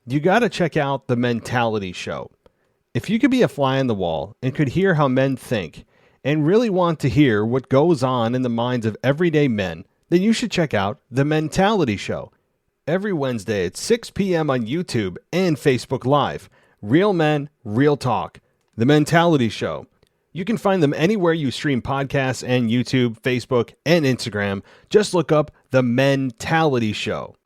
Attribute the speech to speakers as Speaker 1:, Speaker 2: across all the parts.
Speaker 1: you got to check out The Mentality Show. If you could be a fly on the wall and could hear how men think and really want to hear what goes on in the minds of everyday men, then you should check out The Mentality Show. Every Wednesday at 6 p.m. on YouTube and Facebook Live. Real men, real talk. The Mentality Show. You can find them anywhere you stream podcasts and YouTube, Facebook, and Instagram. Just look up The Mentality Show.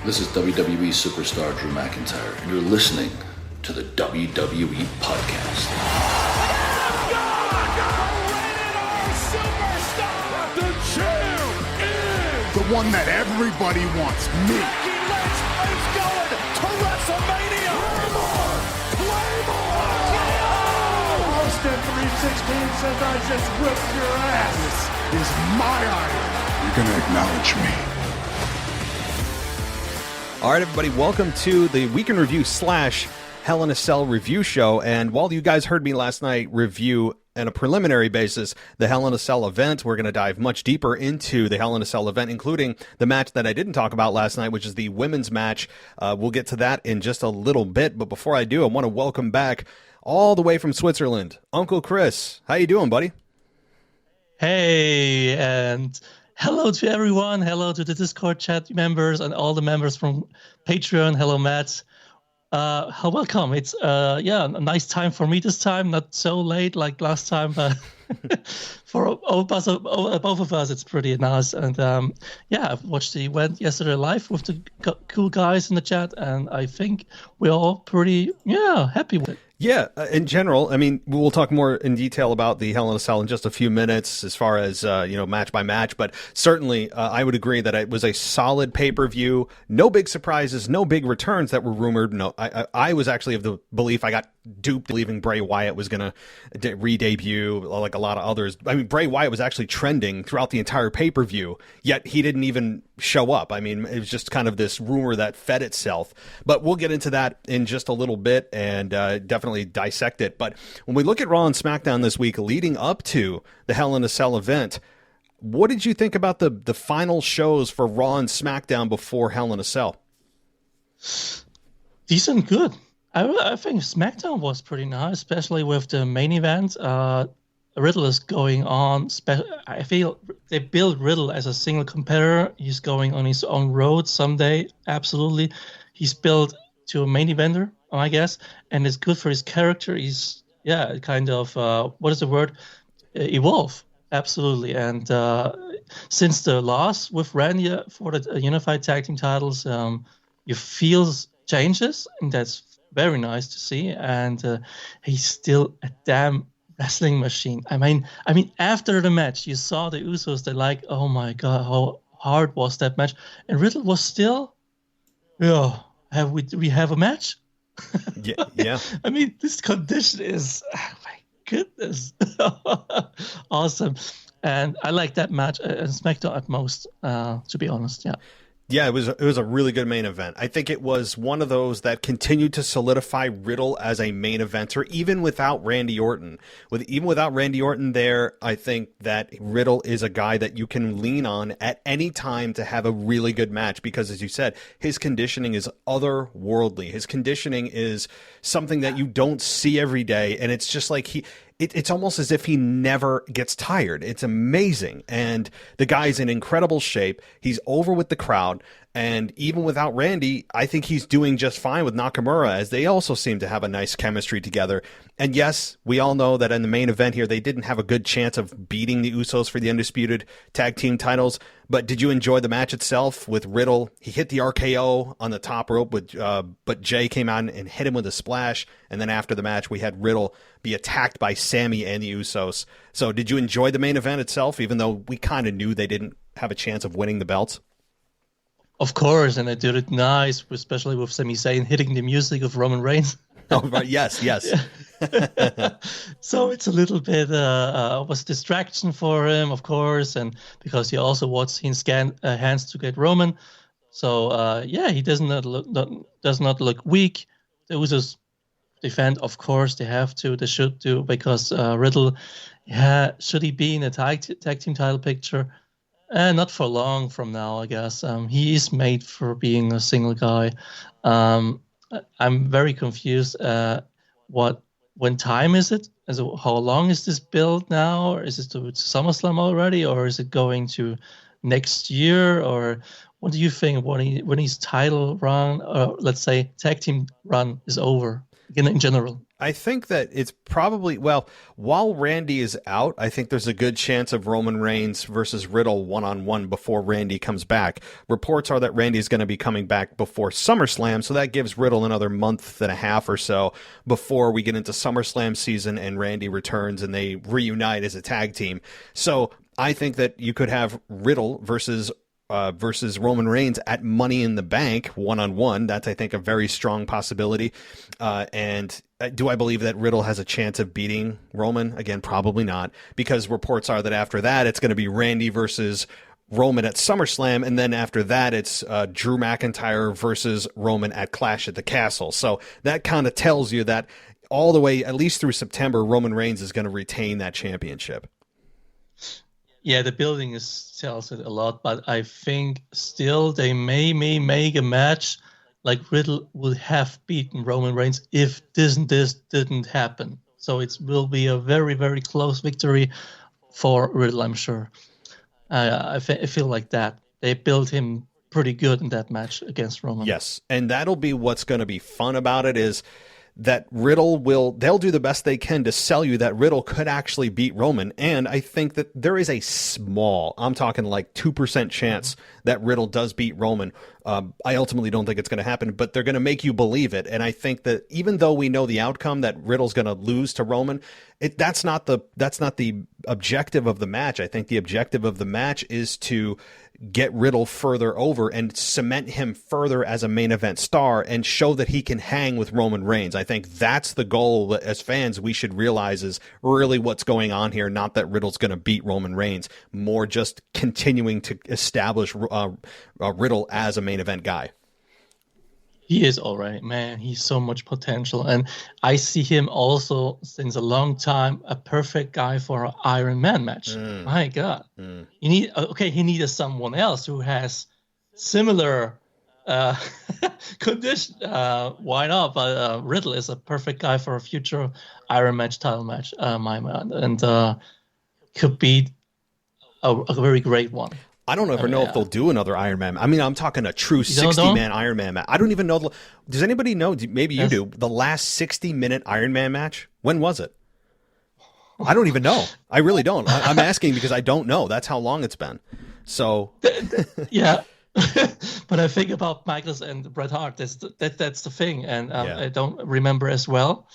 Speaker 2: This is WWE superstar Drew McIntyre, and you're listening to the WWE Podcast.
Speaker 3: The champ is
Speaker 4: the one that everybody wants, me.
Speaker 3: Becky Lynch is going to WrestleMania. Claymore! Austin 316 says I just whipped your ass.
Speaker 4: This is my iron. You're going to acknowledge me.
Speaker 1: All right, everybody, welcome to the Week in Review / Hell in a Cell review show. And while you guys heard me last night review on a preliminary basis the Hell in a Cell event, we're going to dive much deeper into the Hell in a Cell event, including the match that I didn't talk about last night, which is the women's match. We'll get to that in just a little bit. But before I do, I want to welcome back all the way from Switzerland, Uncle Chris. How you doing, buddy?
Speaker 5: Hey, and hello to everyone. Hello to the Discord chat members and all the members from Patreon. Hello, Matt. Welcome. It's a nice time for me this time. Not so late like last time, but for both of us, it's pretty nice. And I've watched the event yesterday live with the cool guys in the chat, and I think we're all pretty happy with it.
Speaker 1: Yeah, in general, I mean, we'll talk more in detail about the Hell in a Cell in just a few minutes as far as, match by match. But certainly, I would agree that it was a solid pay-per-view. No big surprises, no big returns that were rumored. No, I was actually of the belief I got duped believing Bray Wyatt was going to re-debut like a lot of others. I mean, Bray Wyatt was actually trending throughout the entire pay-per-view, yet he didn't even show up. I mean, it was just kind of this rumor that fed itself. But we'll get into that in just a little bit and definitely dissect it. But when we look at Raw and SmackDown this week leading up to the Hell in a Cell event, what did you think about the final shows for Raw and SmackDown before Hell in a Cell?
Speaker 5: Decent, good. I think SmackDown was pretty nice, especially with the main event. Riddle is going on. I feel they build Riddle as a single competitor. He's going on his own road someday. Absolutely. He's built to a main eventer, I guess, and it's good for his character. He's, kind of, what is the word? Evolve. Absolutely. And since the loss with Randy for the unified tag team titles, you feel changes, and that's very nice to see. And he's still a damn wrestling machine. I mean, after the match, you saw the Usos. They're like, oh my god, how hard was that match? And Riddle was still, do we have a match?
Speaker 1: Yeah.
Speaker 5: I mean, this condition is, oh my goodness, awesome. And I like that match and SmackDown at most, to be honest. Yeah.
Speaker 1: Yeah, it was a really good main event. I think it was one of those that continued to solidify Riddle as a main eventer, even without Randy Orton. Even without Randy Orton there, I think that Riddle is a guy that you can lean on at any time to have a really good match because, as you said, his conditioning is otherworldly. His conditioning is something that you don't see every day, and it's just like it's almost as if he never gets tired. It's amazing. And the guy's in incredible shape. He's over with the crowd. And even without Randy, I think he's doing just fine with Nakamura, as they also seem to have a nice chemistry together. And yes, we all know that in the main event here, they didn't have a good chance of beating the Usos for the undisputed tag team titles. But did you enjoy the match itself with Riddle? He hit the RKO on the top rope, but Jay came out and hit him with a splash. And then after the match, we had Riddle be attacked by Sammy and the Usos. So did you enjoy the main event itself, even though we kind of knew they didn't have a chance of winning the belts?
Speaker 5: Of course, and they did it nice, especially with Sami Zayn hitting the music of Roman Reigns.
Speaker 1: Oh, right. Yes.
Speaker 5: So it's a little bit was a distraction for him, of course, and because he also wants his hands to get Roman. So he does not look weak. The Usos defend, of course, they have to, they should do, because Riddle, should he be in a tag team title picture? Not for long from now, I guess. He is made for being a single guy. I'm very confused. When time is it? How long is this build now? Or is it to SummerSlam already, or is it going to next year? Or what do you think when his title run, or let's say tag team run, is over in general?
Speaker 1: I think that it's probably, well, while Randy is out, I think there's a good chance of Roman Reigns versus Riddle one-on-one before Randy comes back. Reports are that Randy is going to be coming back before SummerSlam, so that gives Riddle another month and a half or so before we get into SummerSlam season and Randy returns and they reunite as a tag team. So I think that you could have Riddle versus Roman Reigns at Money in the Bank one-on-one. That's, I think, a very strong possibility. And do I believe that Riddle has a chance of beating Roman? Again, probably not, because reports are that after that, it's going to be Randy versus Roman at SummerSlam, and then after that, it's Drew McIntyre versus Roman at Clash at the Castle. So that kind of tells you that all the way, at least through September, Roman Reigns is going to retain that championship.
Speaker 5: Yeah, the building tells it a lot, but I think still they may make a match like Riddle would have beaten Roman Reigns if this didn't happen. So it will be a very, very close victory for Riddle, I'm sure. I feel like that. They built him pretty good in that match against Roman.
Speaker 1: Yes, and that'll be what's going to be fun about it is that they'll do the best they can to sell you that Riddle could actually beat Roman. And I think that there is a I'm talking like 2% chance that Riddle does beat Roman. I ultimately don't think it's going to happen, but they're going to make you believe it. And I think that even though we know the outcome that Riddle's going to lose to Roman, that's not the objective of the match. I think the objective of the match is to get Riddle further over and cement him further as a main event star and show that he can hang with Roman Reigns. I think that's the goal that as fans we should realize is really what's going on here, not that Riddle's going to beat Roman Reigns, more just continuing to establish Riddle as a main event guy.
Speaker 5: He is already, man. He's so much potential. And I see him also, since a long time, a perfect guy for an Iron Man match. My God. He needed someone else who has similar condition. Why not? But Riddle is a perfect guy for a future Iron Match title match, my man. And could be a very great one.
Speaker 1: I don't ever know if they'll do another Iron Man. I mean, I'm talking a true 60-man Iron Man match. I don't even know. Does anybody know? Maybe you do. The last 60-minute Iron Man match? When was it? I don't even know. I really don't. I'm asking because I don't know. That's how long it's been. So.
Speaker 5: Yeah. But I think about Michaels and Bret Hart. That's the thing. And I don't remember as well.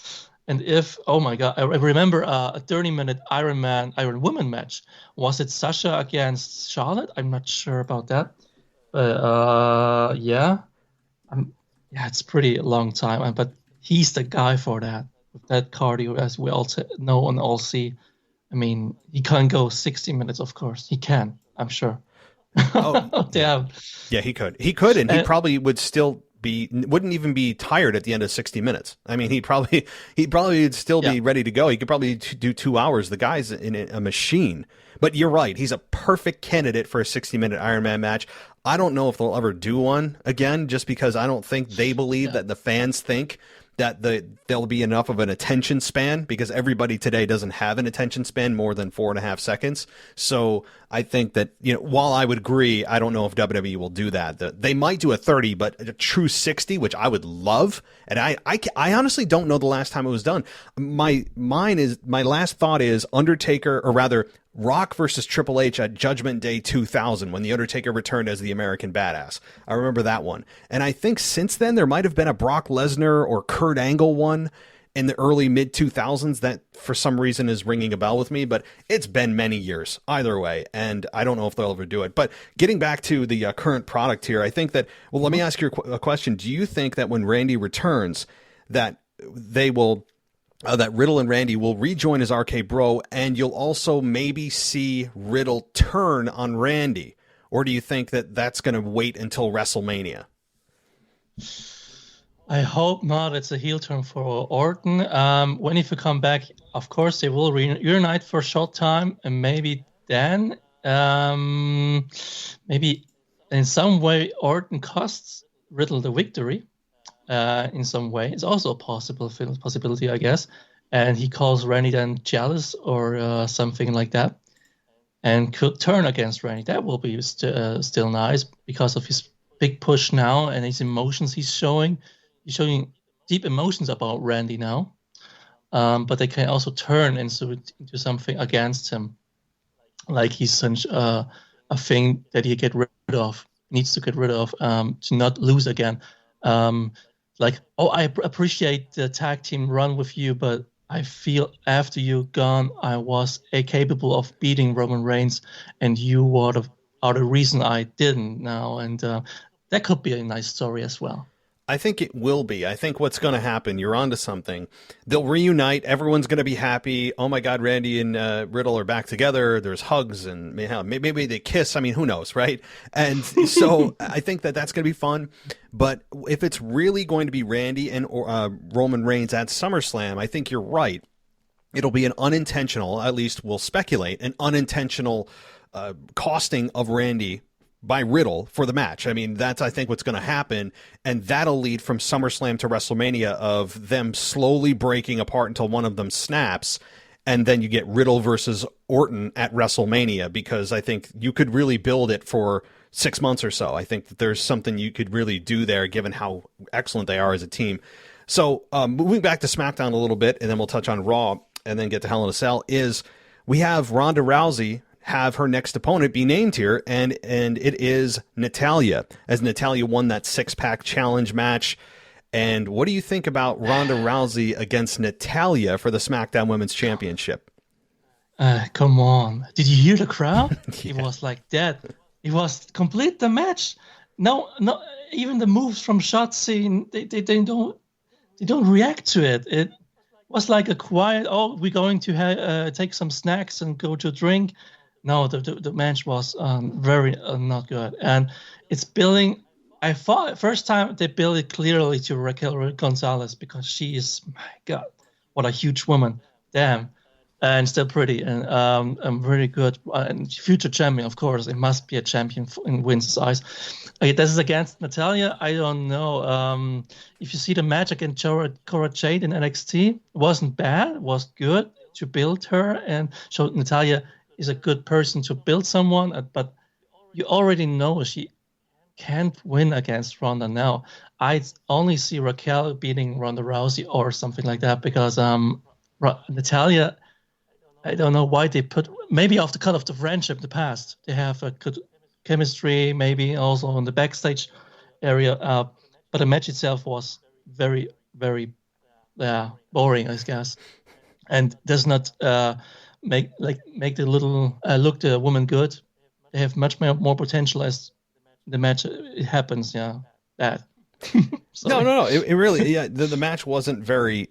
Speaker 5: And oh my God, I remember a 30-minute Iron Woman match. Was it Sasha against Charlotte? I'm not sure about that. But it's pretty long time. But he's the guy for that. With that cardio, as we all know and all see. I mean, he can't go 60 minutes, of course. He can, I'm sure.
Speaker 1: Oh,
Speaker 5: damn.
Speaker 1: Yeah, he could. He could, and he probably would still wouldn't even be tired at the end of 60 minutes. I mean, he'd probably still be ready to go. He could probably do 2 hours. The guy's in a machine. But you're right. He's a perfect candidate for a 60-minute Iron Man match. I don't know if they'll ever do one again, just because I don't think they believe that the fans think that there'll be enough of an attention span, because everybody today doesn't have an attention span more than 4.5 seconds. So I think that, while I would agree, I don't know if WWE will do that. They might do a 30, but a true 60, which I would love. And I honestly don't know the last time it was done. My last thought is Undertaker, or rather Rock versus Triple H at Judgment Day 2000, when The Undertaker returned as the American Badass. I remember that one. And I think since then there might have been a Brock Lesnar or Kurt Angle one in the early mid-2000s that for some reason is ringing a bell with me, but it's been many years either way, and I don't know if they'll ever do it. But getting back to the current product here, I think that, well, let me ask you a question. Do you think that when Randy returns that they will... that Riddle and Randy will rejoin as RK Bro, and you'll also maybe see Riddle turn on Randy? Or do you think that that's going to wait until WrestleMania?
Speaker 5: I hope not. It's a heel turn for Orton. When if you come back, of course, they will reunite for a short time, and maybe then Maybe in some way Orton costs Riddle the victory. In some way, it's also a possibility, I guess. And he calls Randy then jealous or something like that, and could turn against Randy. That will be still nice because of his big push now and his emotions he's showing. He's showing deep emotions about Randy now. But they can also turn into something against him, like he's such a thing that he needs to get rid of to not lose again. I appreciate the tag team run with you, but I feel after you gone, I was capable of beating Roman Reigns, and you are the reason I didn't now. And that could be a nice story as well.
Speaker 1: I think it will be. I think what's going to happen, you're onto something. They'll reunite. Everyone's going to be happy. Oh, my God, Randy and Riddle are back together. There's hugs and maybe they kiss. I mean, who knows, right? And so I think that's going to be fun. But if it's really going to be Randy and Roman Reigns at SummerSlam, I think you're right. It'll be an unintentional, at least we'll speculate, an unintentional costing of Randy by Riddle for the match. I mean, that's, I think, what's going to happen, and that'll lead from SummerSlam to WrestleMania of them slowly breaking apart until one of them snaps, and then you get Riddle versus Orton at WrestleMania, because I think you could really build it for 6 months or so. I think that there's something you could really do there, given how excellent they are as a team. So moving back to SmackDown a little bit, and then we'll touch on Raw, and then get to Hell in a Cell, is we have Ronda Rousey have her next opponent be named here, and it is Natalya, as Natalya won that six-pack challenge match. And what do you think about Ronda Rousey against Natalya for the SmackDown Women's Championship?
Speaker 5: Come on. Did you hear the crowd?
Speaker 1: Yeah.
Speaker 5: It was like that. It was complete the match. No, even the moves from Shotzi, they don't react to it. It was like a quiet, we're going to take some snacks and go to a drink. No, the match was very not good. And it's building, I thought first time they built it clearly to Raquel Gonzalez, because she is, my God, what a huge woman. Damn. And still pretty and very good. And future champion, of course. It must be a champion in Vince's eyes. Okay, this is against Natalya. I don't know. If you see the match against Cora Jade in NXT, it wasn't bad. It was good to build her and show Natalya is a good person to build someone. But you already know she can't win against Ronda now. I only see Raquel beating Ronda Rousey or something like that, because Natalya, I don't know why they put, maybe off the cut of the friendship in the past. They have a good chemistry, maybe also in the backstage area. But the match itself was very, very boring, I guess. And does not make the little look the woman good. They have much more potential as the match it happens. Yeah, that.
Speaker 1: No. It really, the match wasn't very.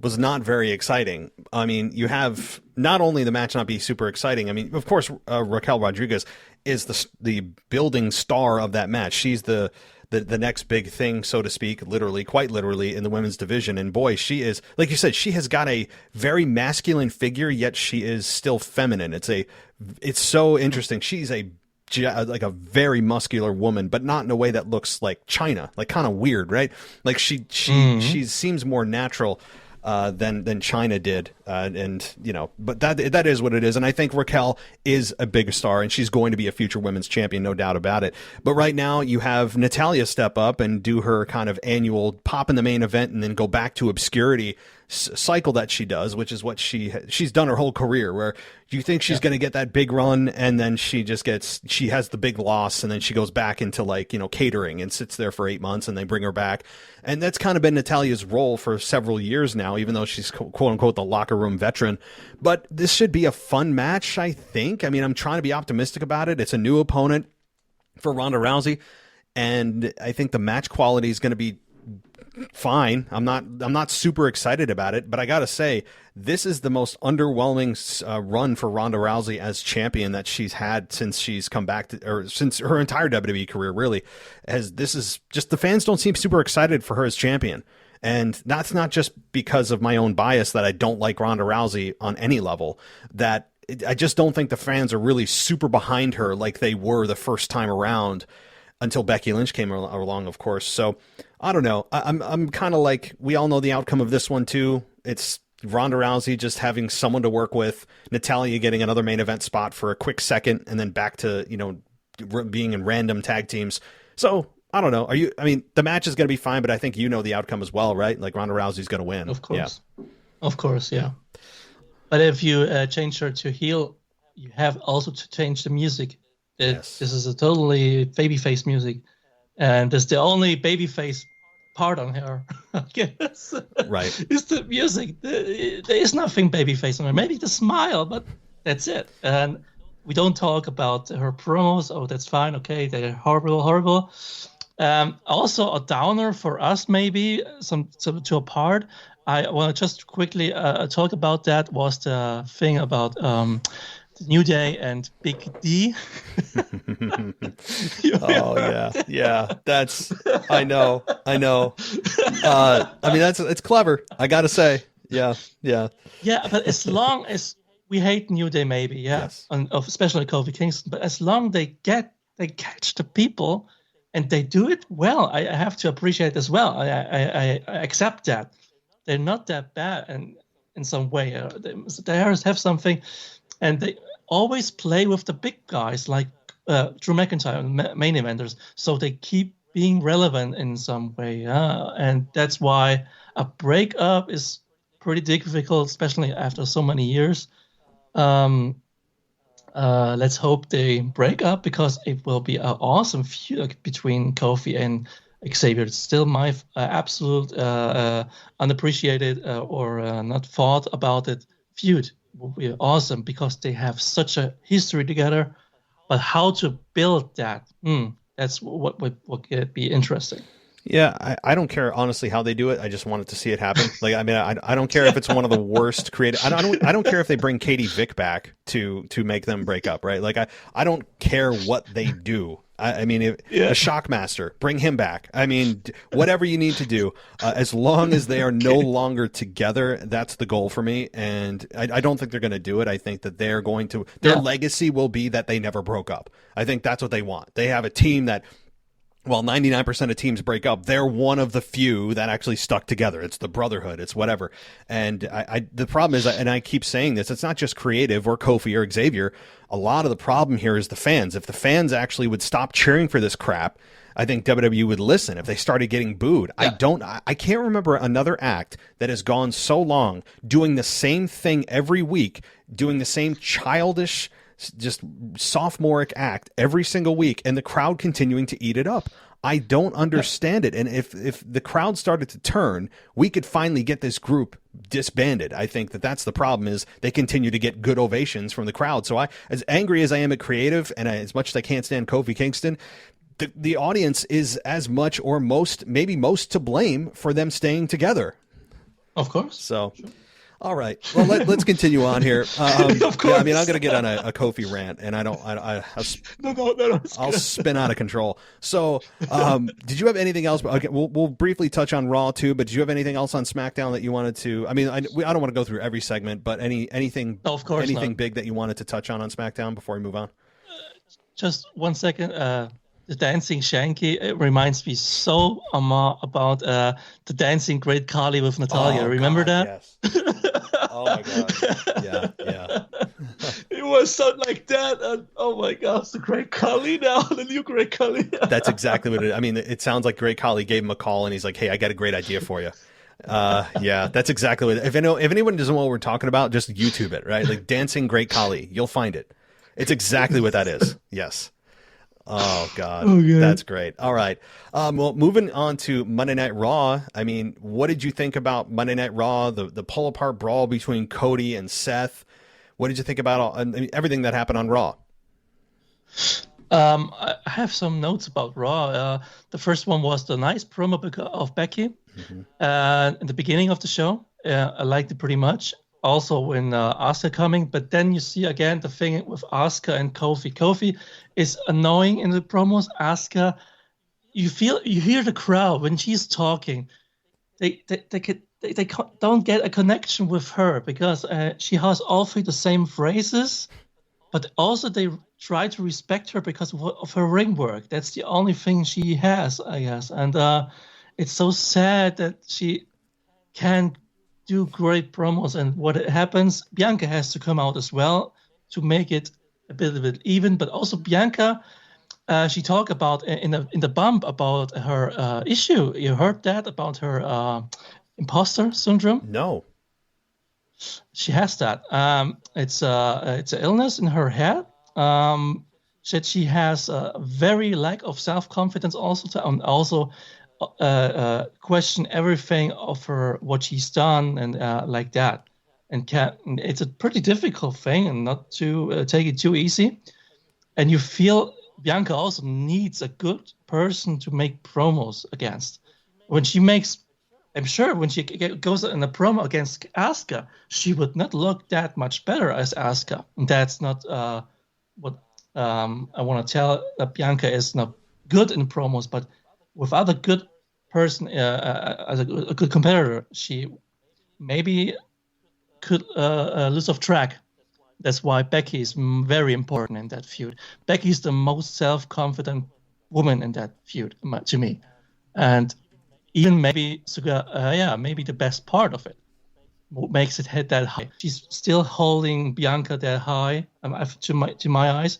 Speaker 1: Was not very exciting. I mean, you have not only the match not be super exciting. I mean, of course, Raquel Rodriguez is the building star of that match. She's the next big thing, so to speak, quite literally, in the women's division. And boy, she is, like you said, she has got a very masculine figure, yet she is still feminine. It's so interesting. She's like a very muscular woman, but not in a way that looks like China, like kind of weird, right? Like she seems more natural than China did, and but that is what it is. And I think Raquel is a big star, and she's going to be a future women's champion, no doubt about it. But right now, you have Natalya step up and do her kind of annual pop in the main event, and then go back to obscurity cycle that she does, which is what she's done her whole career, where you think she's going to get that big run, and then she has the big loss, and then she goes back into catering and sits there for 8 months, and they bring her back. And that's kind of been Natalya's role for several years now, even though she's quote unquote the locker room veteran. But this should be a fun match, I think. I mean, I'm trying to be optimistic about it. It's a new opponent for Ronda Rousey, and I think the match quality is going to be fine. I'm not super excited about it, but I gotta say, this is the most underwhelming run for Ronda Rousey as champion that she's had since she's come back or since her entire WWE career, really. This is just, the fans don't seem super excited for her as champion. And that's not just because of my own bias that I don't like Ronda Rousey on any level. That I just don't think the fans are really super behind her like they were the first time around until Becky Lynch came along, of course. So I don't know. I'm kind of like, we all know the outcome of this one too. It's Ronda Rousey just having someone to work with, Natalya getting another main event spot for a quick second, and then back to, being in random tag teams. So I don't know. The match is going to be fine, but I think the outcome as well, right? Like Ronda Rousey's going to win.
Speaker 5: Of course.
Speaker 1: Yeah.
Speaker 5: Of course, yeah. But if you change her to heel, you have also to change the music.
Speaker 1: Yes.
Speaker 5: This is a totally babyface music, and that's the only babyface part on her, I guess.
Speaker 1: Right.
Speaker 5: It's the music. There is nothing babyface on her. Maybe the smile, but that's it. And we don't talk about her promos. Oh, that's fine. Okay, they're horrible. Also, a downer for us, maybe some to a part. I want to just quickly talk about that. Was the thing about the New Day and Big D?
Speaker 1: Yeah. That's I know. It's clever. I gotta say, yeah.
Speaker 5: Yeah, but as long as we hate New Day, maybe,
Speaker 1: Yes.
Speaker 5: and especially Kofi Kingston, but as long they catch the people and they do it well, I have to appreciate as well. I accept that they're not that bad, and in some way they have something, and they always play with the big guys like Drew McIntyre, main eventers, so they keep being relevant in some way. And that's why a breakup is pretty difficult, especially after so many years. Let's hope they break up, because it will be an awesome feud between Kofi and Xavier. It's still my absolute unappreciated or not thought about it feud. Will be awesome because they have such a history together. But how to build that? That's what could be interesting.
Speaker 1: Yeah, I don't care honestly how they do it. I just wanted to see it happen. I don't care if it's one of the worst creative. I don't care if they bring Katie Vick back to make them break up, right? Like I don't care what they do. A Shockmaster, bring him back. Whatever you need to do, as long as they are no longer together, that's the goal for me. And I don't think they're going to do it. I think that they're going to. Their legacy will be that they never broke up. I think that's what they want. They have a team that. Well, 99% of teams break up. They're one of the few that actually stuck together. It's the brotherhood. It's whatever. And the problem is, and I keep saying this, it's not just creative or Kofi or Xavier. A lot of the problem here is the fans. If the fans actually would stop cheering for this crap, I think WWE would listen. If they started getting booed, I can't remember another act that has gone so long doing the same thing every week, doing the same childish, just sophomoric act every single week, and the crowd continuing to eat it up. I don't understand it. And if the crowd started to turn, we could finally get this group disbanded. I think that's the problem, is they continue to get good ovations from the crowd. So as angry as I am at creative, and as much as I can't stand Kofi Kingston, the audience is as much or maybe most to blame for them staying together.
Speaker 5: Of course.
Speaker 1: So sure. All right. Well, let's continue on here.
Speaker 5: Of course.
Speaker 1: I'm going to get on a Kofi rant, and I'll spin out of control. So, did you have anything else? Okay, we'll briefly touch on Raw too. But did you have anything else on SmackDown that you wanted to? I don't want to go through every segment, but anything big that you wanted to touch on SmackDown before we move on?
Speaker 5: Just 1 second. The dancing Shanky, it reminds me so about the dancing Great Khali with Natalya. Remember that?
Speaker 1: Yes. Oh my God. Yeah.
Speaker 5: It was something like that. And oh my gosh, the Great Khali now, the new Great Khali.
Speaker 1: That's exactly what it is. It sounds like Great Khali gave him a call and he's like, "Hey, I got a great idea for you." Yeah, that's exactly what. If anyone doesn't know what we're talking about, just YouTube it, right? Like dancing Great Khali, you'll find it. It's exactly what that is. Yes. Oh God, that's great. All right. Well, moving on to Monday Night Raw. What did you think about Monday Night Raw? The pull apart brawl between Cody and Seth. What did you think about everything that happened on Raw?
Speaker 5: I have some notes about Raw. The first one was the nice promo of Becky in the beginning of the show. I liked it pretty much. Also when Asuka coming, but then you see again the thing with Asuka and Kofi. Kofi is annoying in the promos. Asuka, you hear the crowd when she's talking. They don't get a connection with her because she has all three the same phrases, but also they try to respect her because of her ring work. That's the only thing she has, I guess. And it's so sad that she can't do great promos. And what happens, Bianca has to come out as well to make it a bit even. But also Bianca, she talked about in the bump about her issue. You heard that about her imposter syndrome?
Speaker 1: No.
Speaker 5: She has that. It's an illness in her head. That she has a very lack of self-confidence also question everything of her, what she's done and like that. And it's a pretty difficult thing and not to take it too easy. And you feel Bianca also needs a good person to make promos against. I'm sure when she goes in a promo against Asuka, she would not look that much better as Asuka. And that's not what I want to tell. Bianca is not good in promos, but with other good person as a good competitor, she maybe could lose off track. That's why Becky is very important in that feud. Becky is the most self-confident woman in that feud to me, and even maybe maybe the best part of it. What makes it hit that high? She's still holding Bianca that high to my eyes,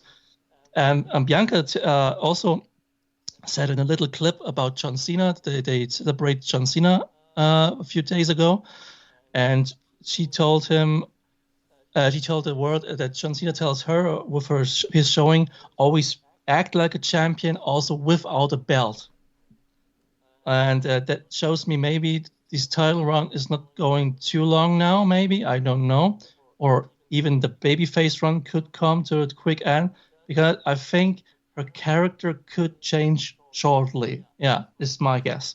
Speaker 5: and Bianca also said in a little clip about John Cena. They celebrate John Cena a few days ago, and she told him. She told the world that John Cena tells her with his showing, always act like a champion, also without a belt. And that shows me maybe this title run is not going too long now, maybe, I don't know. Or even the babyface run could come to a quick end, because I think her character could change shortly. Yeah, this is my guess.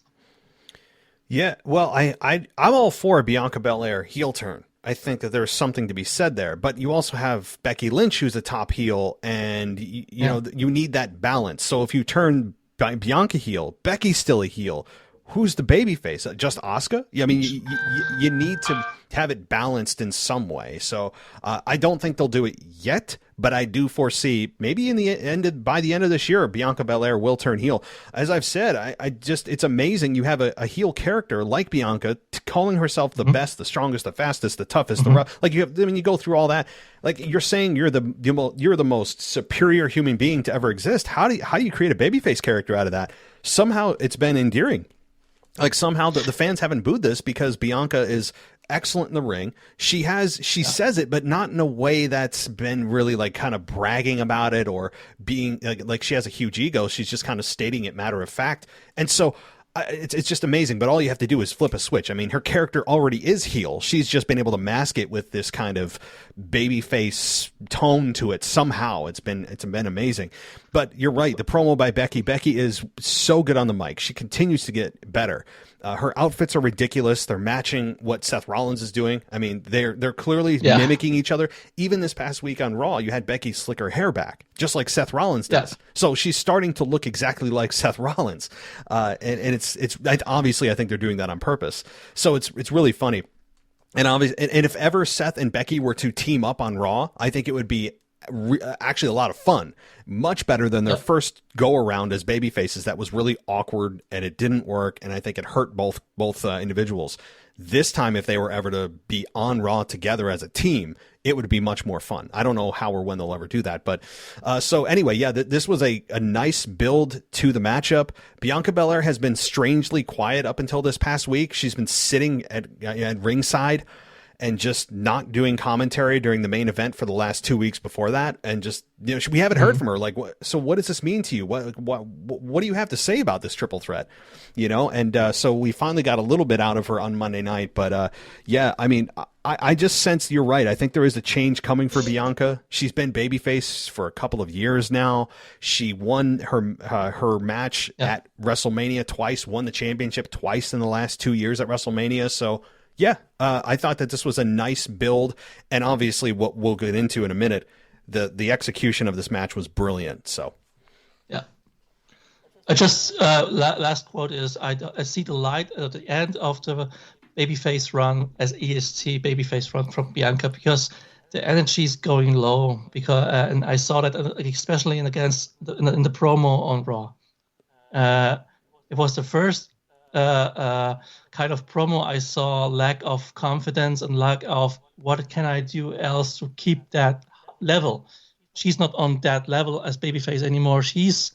Speaker 1: Yeah, well, I'm all for a Bianca Belair heel turn. I think that there's something to be said there, but you also have Becky Lynch, who's a top heel, and you know, you need that balance. So if you turn Bianca heel, Becky's still a heel. Who's the babyface? Just Asuka? I mean, you need to have it balanced in some way. So I don't think they'll do it yet, but I do foresee maybe by the end of this year, Bianca Belair will turn heel. As I've said, it's amazing. You have a heel character like Bianca calling herself the best, the strongest, the fastest, the toughest, the rough. Like you go through all that. Like you're saying, you're the most superior human being to ever exist. How do you create a babyface character out of that? Somehow it's been endearing. Like somehow the fans haven't booed this because Bianca is excellent in the ring. She says it, but not in a way that's been really like kind of bragging about it or being like she has a huge ego. She's just kind of stating it matter of fact. And so it's just amazing. But all you have to do is flip a switch. I mean, her character already is heel. She's just been able to mask it with this kind of babyface tone to it. Somehow it's been amazing. But you're right. The promo by Becky is so good on the mic. She continues to get better. Her outfits are ridiculous. They're matching what Seth Rollins is doing. I mean, they're clearly mimicking each other. Even this past week on Raw, you had Becky slick her hair back, just like Seth Rollins does. Yeah. So she's starting to look exactly like Seth Rollins. And it's obviously, I think they're doing that on purpose. So it's really funny. And if ever Seth and Becky were to team up on Raw, I think it would be actually a lot of fun, much better than their first go around as babyfaces. That was really awkward and it didn't work, and I think it hurt both individuals. This time, if they were ever to be on Raw together as a team, it would be much more fun. I don't know how or when they'll ever do that, but so anyway, yeah, this was a nice build to the matchup. Bianca Belair has been strangely quiet up until this past week. She's been sitting at ringside and just not doing commentary during the main event for the last 2 weeks before that. And just, we haven't heard from her. Like, so what does this mean to you? What do you have to say about this triple threat? And so we finally got a little bit out of her on Monday night. But yeah, I mean, I just sense you're right. I think there is a change coming for Bianca. She's been babyface for a couple of years now. She won her match at WrestleMania twice, won the championship twice in the last 2 years at WrestleMania. So yeah, I thought that this was a nice build, and obviously what we'll get into in a minute, the execution of this match was brilliant. So,
Speaker 5: yeah. I just last quote is I see the light at the end of the babyface run as EST babyface run from Bianca, because the energy is going low. Because and I saw that especially in the promo on Raw. It was the first kind of promo I saw lack of confidence and lack of what can I do else to keep that level. She's not on that level as babyface anymore. She's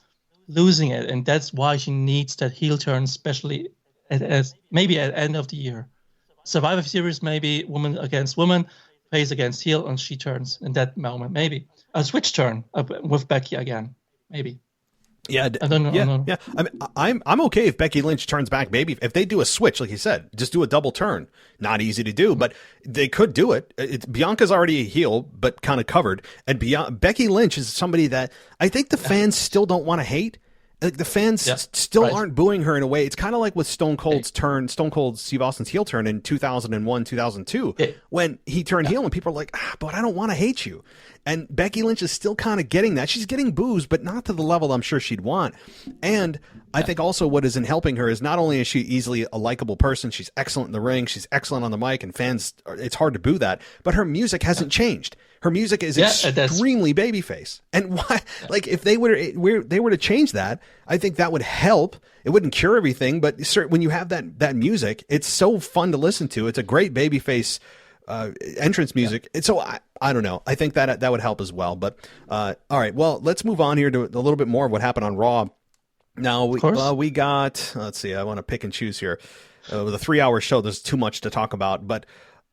Speaker 5: losing it, and that's why she needs that heel turn, especially maybe at end of the year. Survivor Series, maybe woman against woman, face against heel, and she turns in that moment. Maybe a switch turn with Becky again, maybe.
Speaker 1: Yeah,
Speaker 5: I don't know.
Speaker 1: Yeah. I mean, I'm okay if Becky Lynch turns back. Maybe if they do a switch, like you said, just do a double turn. Not easy to do, but they could do it. Bianca's already a heel, but kind of covered. And Becky Lynch is somebody that I think the fans still don't want to hate. Like the fans still aren't booing her in a way. It's kind of like with Stone Cold Steve Austin's heel turn in 2001, 2002, when he turned heel and people are like, but I don't want to hate you. And Becky Lynch is still kind of getting that. She's getting boos, but not to the level I'm sure she'd want. And I think also what isn't helping her is not only is she easily a likable person, she's excellent in the ring, she's excellent on the mic, and fans, it's hard to boo that, but her music hasn't changed. Her music is extremely babyface. And why? Like if they were to change that, I think that would help. It wouldn't cure everything, but when you have that music, it's so fun to listen to. It's a great babyface entrance music. And so I don't know. I think that would help as well. But all right, well, let's move on here to a little bit more of what happened on Raw. Now we got. Let's see. I want to pick and choose here. With a 3-hour show, there's too much to talk about. But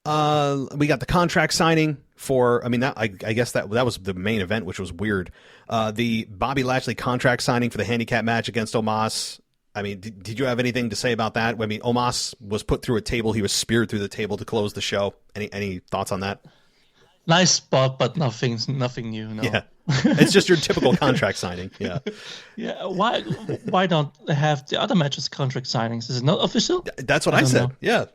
Speaker 1: we got the contract signing for. I mean, I guess that was the main event, which was weird. The Bobby Lashley contract signing for the handicap match against Omas. I mean, did you have anything to say about that? I mean, Omas was put through a table. He was speared through the table to close the show. Any thoughts on that?
Speaker 5: Nice spot, but nothing new. No.
Speaker 1: Yeah, it's just your typical contract signing. Yeah.
Speaker 5: Yeah. Why don't they have the other matches contract signings? Is it not official?
Speaker 1: That's what I said. Know. Yeah.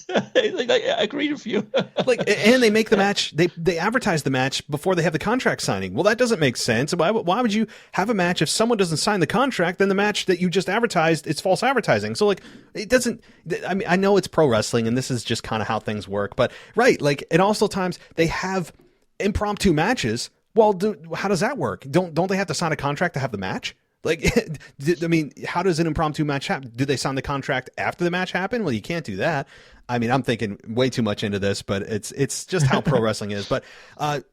Speaker 5: I agree with you.
Speaker 1: And they make the match. They advertise the match before they have the contract signing. Well, that doesn't make sense. Why would you have a match if someone doesn't sign the contract? Then the match that you just advertised, it's false advertising. So it doesn't. I mean, I know it's pro wrestling, and this is just kind of how things work. But and also times they have impromptu matches. Well, how does that work? Don't they have to sign a contract to have the match? I mean, how does an impromptu match happen? Do they sign the contract after the match happened? Well, you can't do that. I mean, I'm thinking way too much into this, but it's just how pro wrestling is. But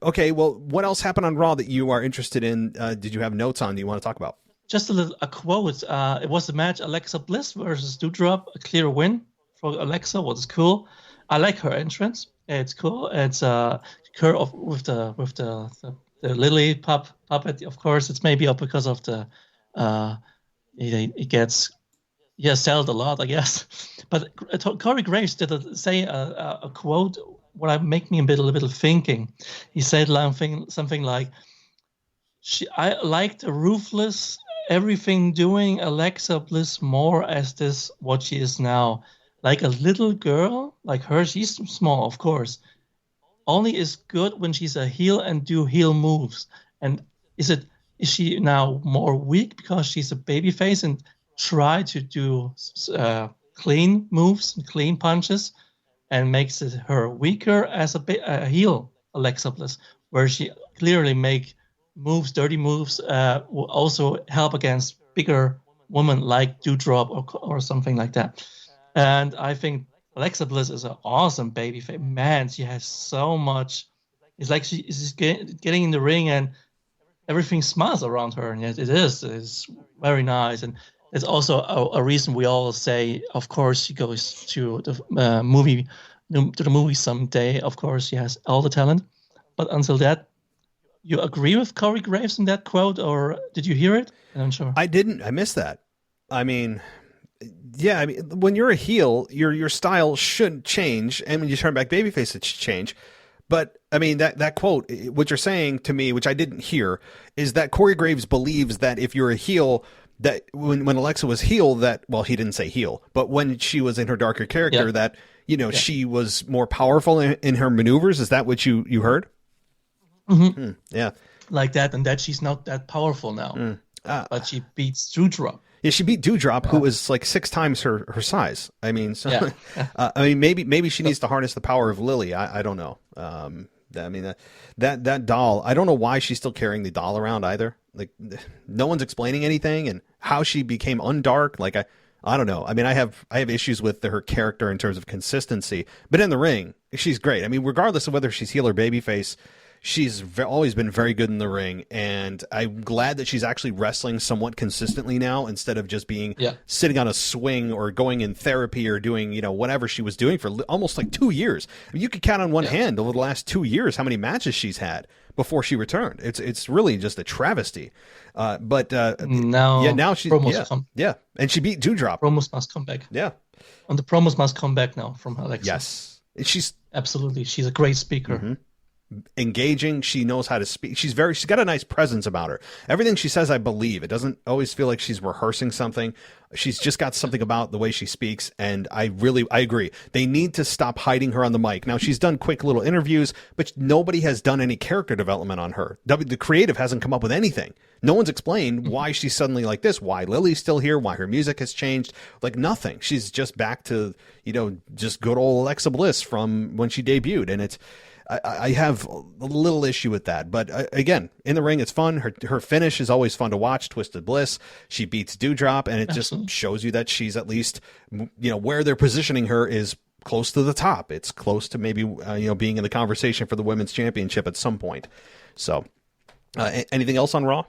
Speaker 1: okay, well, what else happened on Raw that you are interested in? Did you have notes on? Do you want to talk about?
Speaker 5: Just a quote. It was the match Alexa Bliss versus Doudrop, a clear win for Alexa. Was cool. I like her entrance. It's cool. It's her with the Lily puppet. Of course, it's maybe up because of the. It gets sold a lot, I guess. But Corey Graves did say a quote what make me a little bit thinking. He said something like, I like the ruthless everything doing Alexa Bliss more as this what she is now, like a little girl like her. She's small, of course. Only is good when she's a heel and do heel moves. And is she now more weak because she's a babyface and try to do clean moves and clean punches and makes it her weaker as a heel Alexa Bliss, where she clearly make dirty moves, will also help against bigger women like Doudrop or something like that. And I think Alexa Bliss is an awesome babyface. Man, she has so much. It's like she's getting in the ring and everything smiles around her, and it's very nice. And it's also a reason we all say, of course, she goes to the movie someday. Of course, she has all the talent. But until that, you agree with Corey Graves in that quote, or did you hear it? I'm not sure.
Speaker 1: I didn't. I missed that. I mean, yeah. I mean, when you're a heel, your style should change, and when you turn back babyface, it should change. But I mean, that quote, what you're saying to me, which I didn't hear, is that Corey Graves believes that if you're a heel, that when Alexa was heel, that, well, he didn't say heel, but when she was in her darker character, that, she was more powerful in her maneuvers. Is that what you heard?
Speaker 5: Mm-hmm.
Speaker 1: Yeah.
Speaker 5: Like that, and that she's not that powerful now, but she beats Doudrop.
Speaker 1: Yeah, she beat Doudrop, who was like 6 times her size. I mean, so
Speaker 5: Yeah.
Speaker 1: I mean, maybe she needs to harness the power of Lily. I don't know. I mean, that doll. I don't know why she's still carrying the doll around either. Like, no one's explaining anything, and how she became undark. Like, I don't know. I mean, I have issues with her character in terms of consistency, but in the ring, she's great. I mean, regardless of whether she's heel or babyface, she's always been very good in the ring, and I'm glad that she's actually wrestling somewhat consistently now instead of just being sitting on a swing or going in therapy or doing, whatever she was doing for almost like 2 years. I mean, you could count on one hand over the last 2 years how many matches she's had before she returned. It's really just a travesty. But now she's and she beat Doudrop.
Speaker 5: Promos must come back.
Speaker 1: Yeah,
Speaker 5: and the promos must come back now from Alexa.
Speaker 1: Yes, she's
Speaker 5: a great speaker.
Speaker 1: Mm-hmm. Engaging. She knows how to speak. She's got a nice presence about her. Everything she says, I believe. It doesn't always feel like she's rehearsing something. She's just got something about the way she speaks, and I agree. They need to stop hiding her on the mic. Now, she's done quick little interviews, but nobody has done any character development on her. The creative hasn't come up with anything. No one's explained why she's suddenly like this, why Lily's still here, why her music has changed. Like, nothing. She's just back to, just good old Alexa Bliss from when she debuted, and it's I have a little issue with that, but again, in the ring, it's fun. Her finish is always fun to watch. Twisted Bliss. She beats Doudrop, and it just shows you that she's at least, where they're positioning her is close to the top. It's close to maybe, being in the conversation for the women's championship at some point. So, anything else on Raw?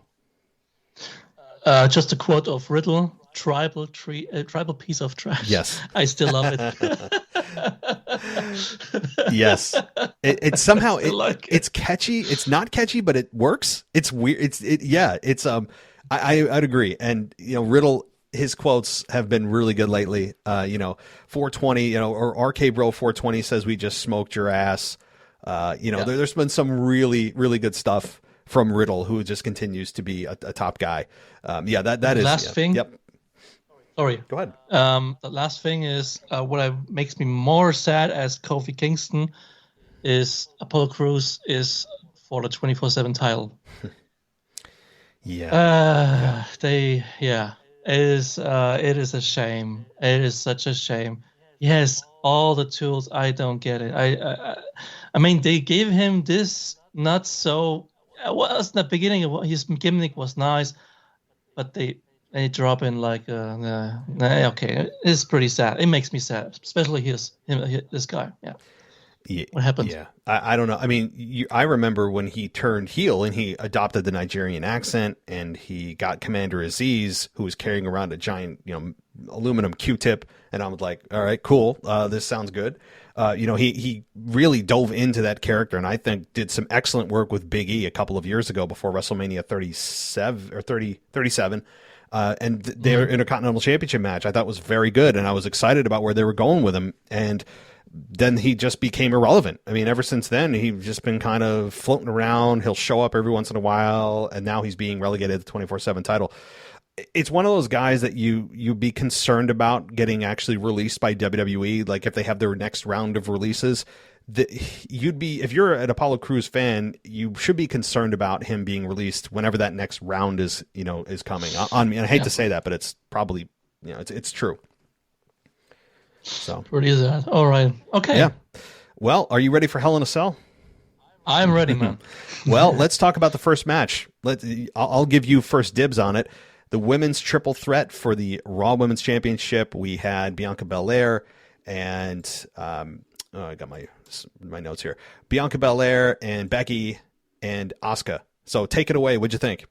Speaker 5: Just a quote of Riddle. Tribal piece of trash.
Speaker 1: Yes,
Speaker 5: I still love it.
Speaker 1: Yes, it's somehow it's catchy. It's not catchy, but it works. It's weird. I'd agree. And Riddle, his quotes have been really good lately. 420, or RK Bro 420 says we just smoked your ass. There's been some really, really good stuff from Riddle, who just continues to be a top guy. That is
Speaker 5: last thing.
Speaker 1: Yep.
Speaker 5: Sorry.
Speaker 1: Go ahead.
Speaker 5: The last thing is makes me more sad as Kofi Kingston is Apollo Crews is for the 24/7 title. It is a shame. It is such a shame. He has all the tools. I don't get it. I mean, they gave him this not so. Well, in the beginning, his gimmick was nice, but they drop in like, okay, it's pretty sad. It makes me sad, especially this guy. Yeah. What happened?
Speaker 1: Yeah, I don't know. I mean, I remember when he turned heel and he adopted the Nigerian accent, and he got Commander Aziz, who was carrying around a giant, aluminum Q-tip, and I was like, all right, cool. This sounds good. He really dove into that character, and I think did some excellent work with Big E a couple of years ago before WrestleMania 37. And their Intercontinental Championship match, I thought was very good, and I was excited about where they were going with him. And then he just became irrelevant. I mean, ever since then, he's just been kind of floating around. He'll show up every once in a while, and now he's being relegated to the 24/7 title. It's one of those guys that you'd be concerned about getting actually released by WWE. Like, if they have their next round of releases, if you're an Apollo Crews fan, you should be concerned about him being released whenever that next round is coming. I hate to say that, but it's probably, it's true. So
Speaker 5: pretty sad. All right. Okay.
Speaker 1: Yeah. Well, are you ready for Hell in a Cell?
Speaker 5: I'm ready, man.
Speaker 1: Well, let's talk about the first match. I'll give you first dibs on it. The women's triple threat for the Raw Women's Championship. We had Bianca Belair and I got my notes here. Bianca Belair and Becky and Asuka. So take it away. What'd you think?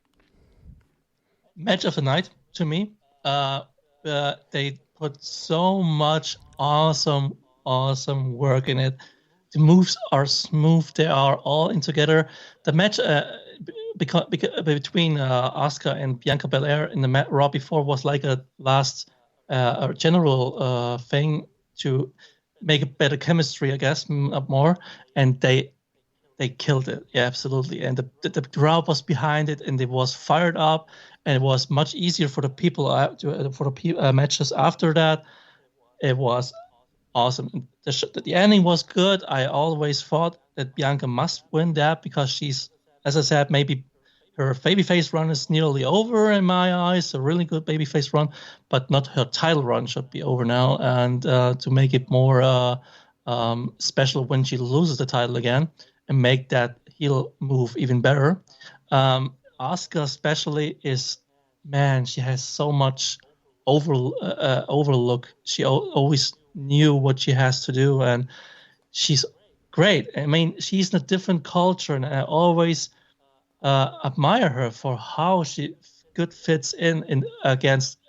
Speaker 5: Match of the night to me. They put so much awesome work in it. The moves are smooth. They are all in together. The match between Asuka and Bianca Belair in the Raw before was like a last general thing to make a better chemistry, I guess, more. And they killed it. Yeah, absolutely. And the crowd was behind it, and it was fired up, and it was much easier for the people matches after that. It was awesome. The ending was good. I always thought that Bianca must win that because she's, as I said, maybe her babyface run is nearly over in my eyes, a really good babyface run, but not her title run should be over now. And to make it more special when she loses the title again and make that heel move even better. Asuka especially is, man, she has so much overlook. She always knew what she has to do, and she's great. I mean, she's in a different culture, and I always admire her for how she good fits in against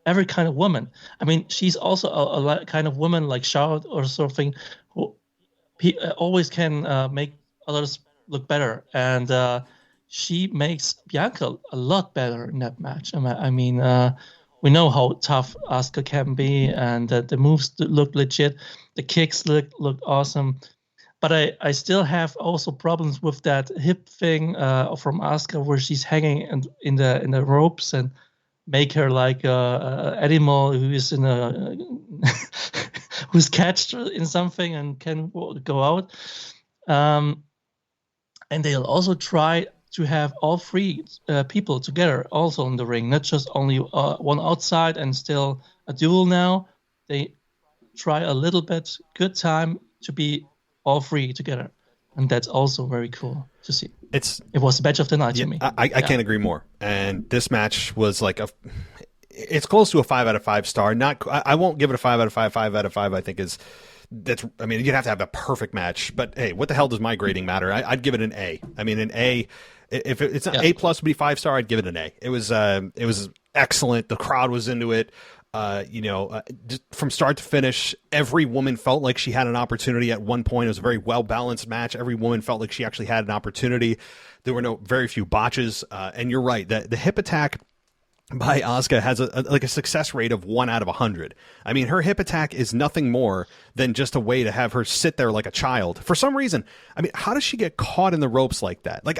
Speaker 5: every kind of woman. I mean, she's also a kind of woman like Charlotte or something who always can make others look better, and she makes Bianca a lot better in that match. I mean, we know how tough Asuka can be, and the moves look legit. The kicks look awesome. But I still have also problems with that hip thing from Asuka, where she's hanging in the ropes and make her like a animal who is in a who's catched in something and can go out. And they'll also try to have all three people together also in the ring, not just only one outside and still a duel now. They try a little bit, good time to be all three together. And that's also very cool to see. It was the match of the night to me.
Speaker 1: I can't agree more. And this match was like it's close to a 5 out of 5 star. I won't give it a 5 out of 5. 5 out of 5, I think I mean, you'd have to have a perfect match, but hey, what the hell does my grading matter? I'd give it an A. I mean, an A. If it's an A plus would be 5 star, I'd give it an A. It was excellent. The crowd was into it. Just from start to finish, every woman felt like she had an opportunity at one point. It was a very well balanced match. Every woman felt like she actually had an opportunity. There were very few botches. And you're right that the hip attack by Asuka has a success rate of 1 out of 100. I mean, her hip attack is nothing more than just a way to have her sit there like a child. For some reason, I mean, how does she get caught in the ropes like that? Like,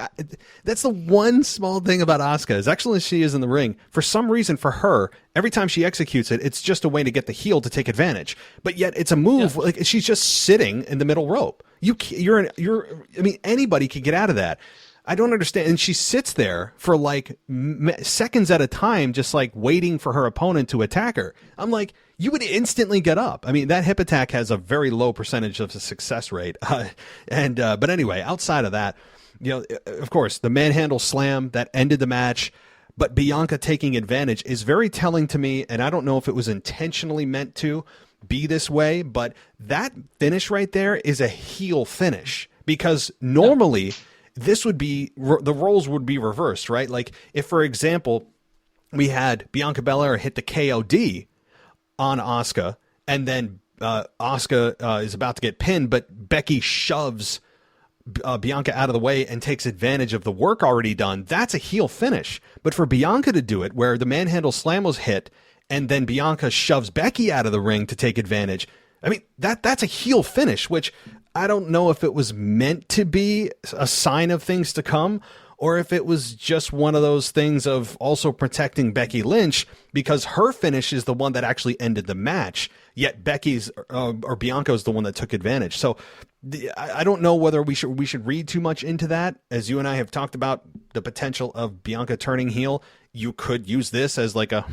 Speaker 1: that's the one small thing about Asuka, as excellent as she is in the ring. For some reason, for her, every time she executes it, it's just a way to get the heel to take advantage. But yet, it's a move like she's just sitting in the middle rope. I mean, anybody could get out of that. I don't understand. And she sits there for like seconds at a time, just like waiting for her opponent to attack her. I'm like, you would instantly get up. I mean, that hip attack has a very low percentage of the success rate. But anyway, outside of that, of course, the manhandle slam that ended the match, but Bianca taking advantage is very telling to me. And I don't know if it was intentionally meant to be this way, but that finish right there is a heel finish, because normally this would be, the roles would be reversed, right? Like if, for example, we had Bianca Belair hit the KOD on Asuka, and then Asuka is about to get pinned, but Becky shoves Bianca out of the way and takes advantage of the work already done. That's a heel finish. But for Bianca to do it, where the manhandle slam was hit, and then Bianca shoves Becky out of the ring to take advantage, I mean, that's a heel finish, which I don't know if it was meant to be a sign of things to come, or if it was just one of those things of also protecting Becky Lynch, because her finish is the one that actually ended the match, yet Becky's or Bianca's the one that took advantage. So I don't know whether we should read too much into that. As you and I have talked about the potential of Bianca turning heel, you could use this as like a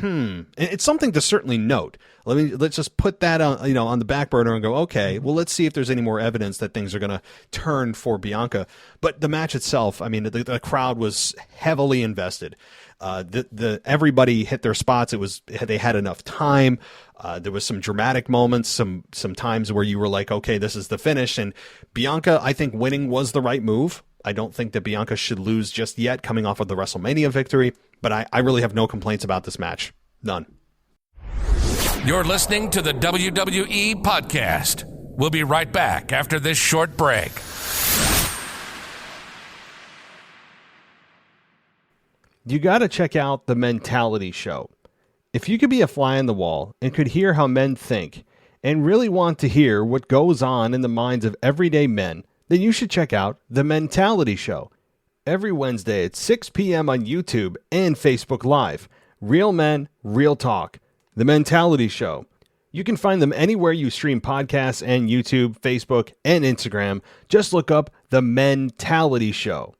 Speaker 1: It's something to certainly note. Let's just put that on the back burner and go, okay, well, let's see if there's any more evidence that things are going to turn for Bianca. But the match itself, I mean, the crowd was heavily invested. Everybody hit their spots. They had enough time. There was some dramatic moments, some times where you were like, okay, this is the finish. And Bianca, I think winning was the right move. I don't think that Bianca should lose just yet, coming off of the WrestleMania victory. But I really have no complaints about this match. None.
Speaker 6: You're listening to the WWE Podcast. We'll be right back after this short break.
Speaker 1: You got to check out The Mentality Show. If you could be a fly on the wall and could hear how men think and really want to hear what goes on in the minds of everyday men, then you should check out The Mentality Show. Every Wednesday at 6 p.m. on YouTube and Facebook Live. Real men, real talk. The Mentality Show. You can find them anywhere you stream podcasts and YouTube, Facebook, and Instagram. Just look up The Mentality Show.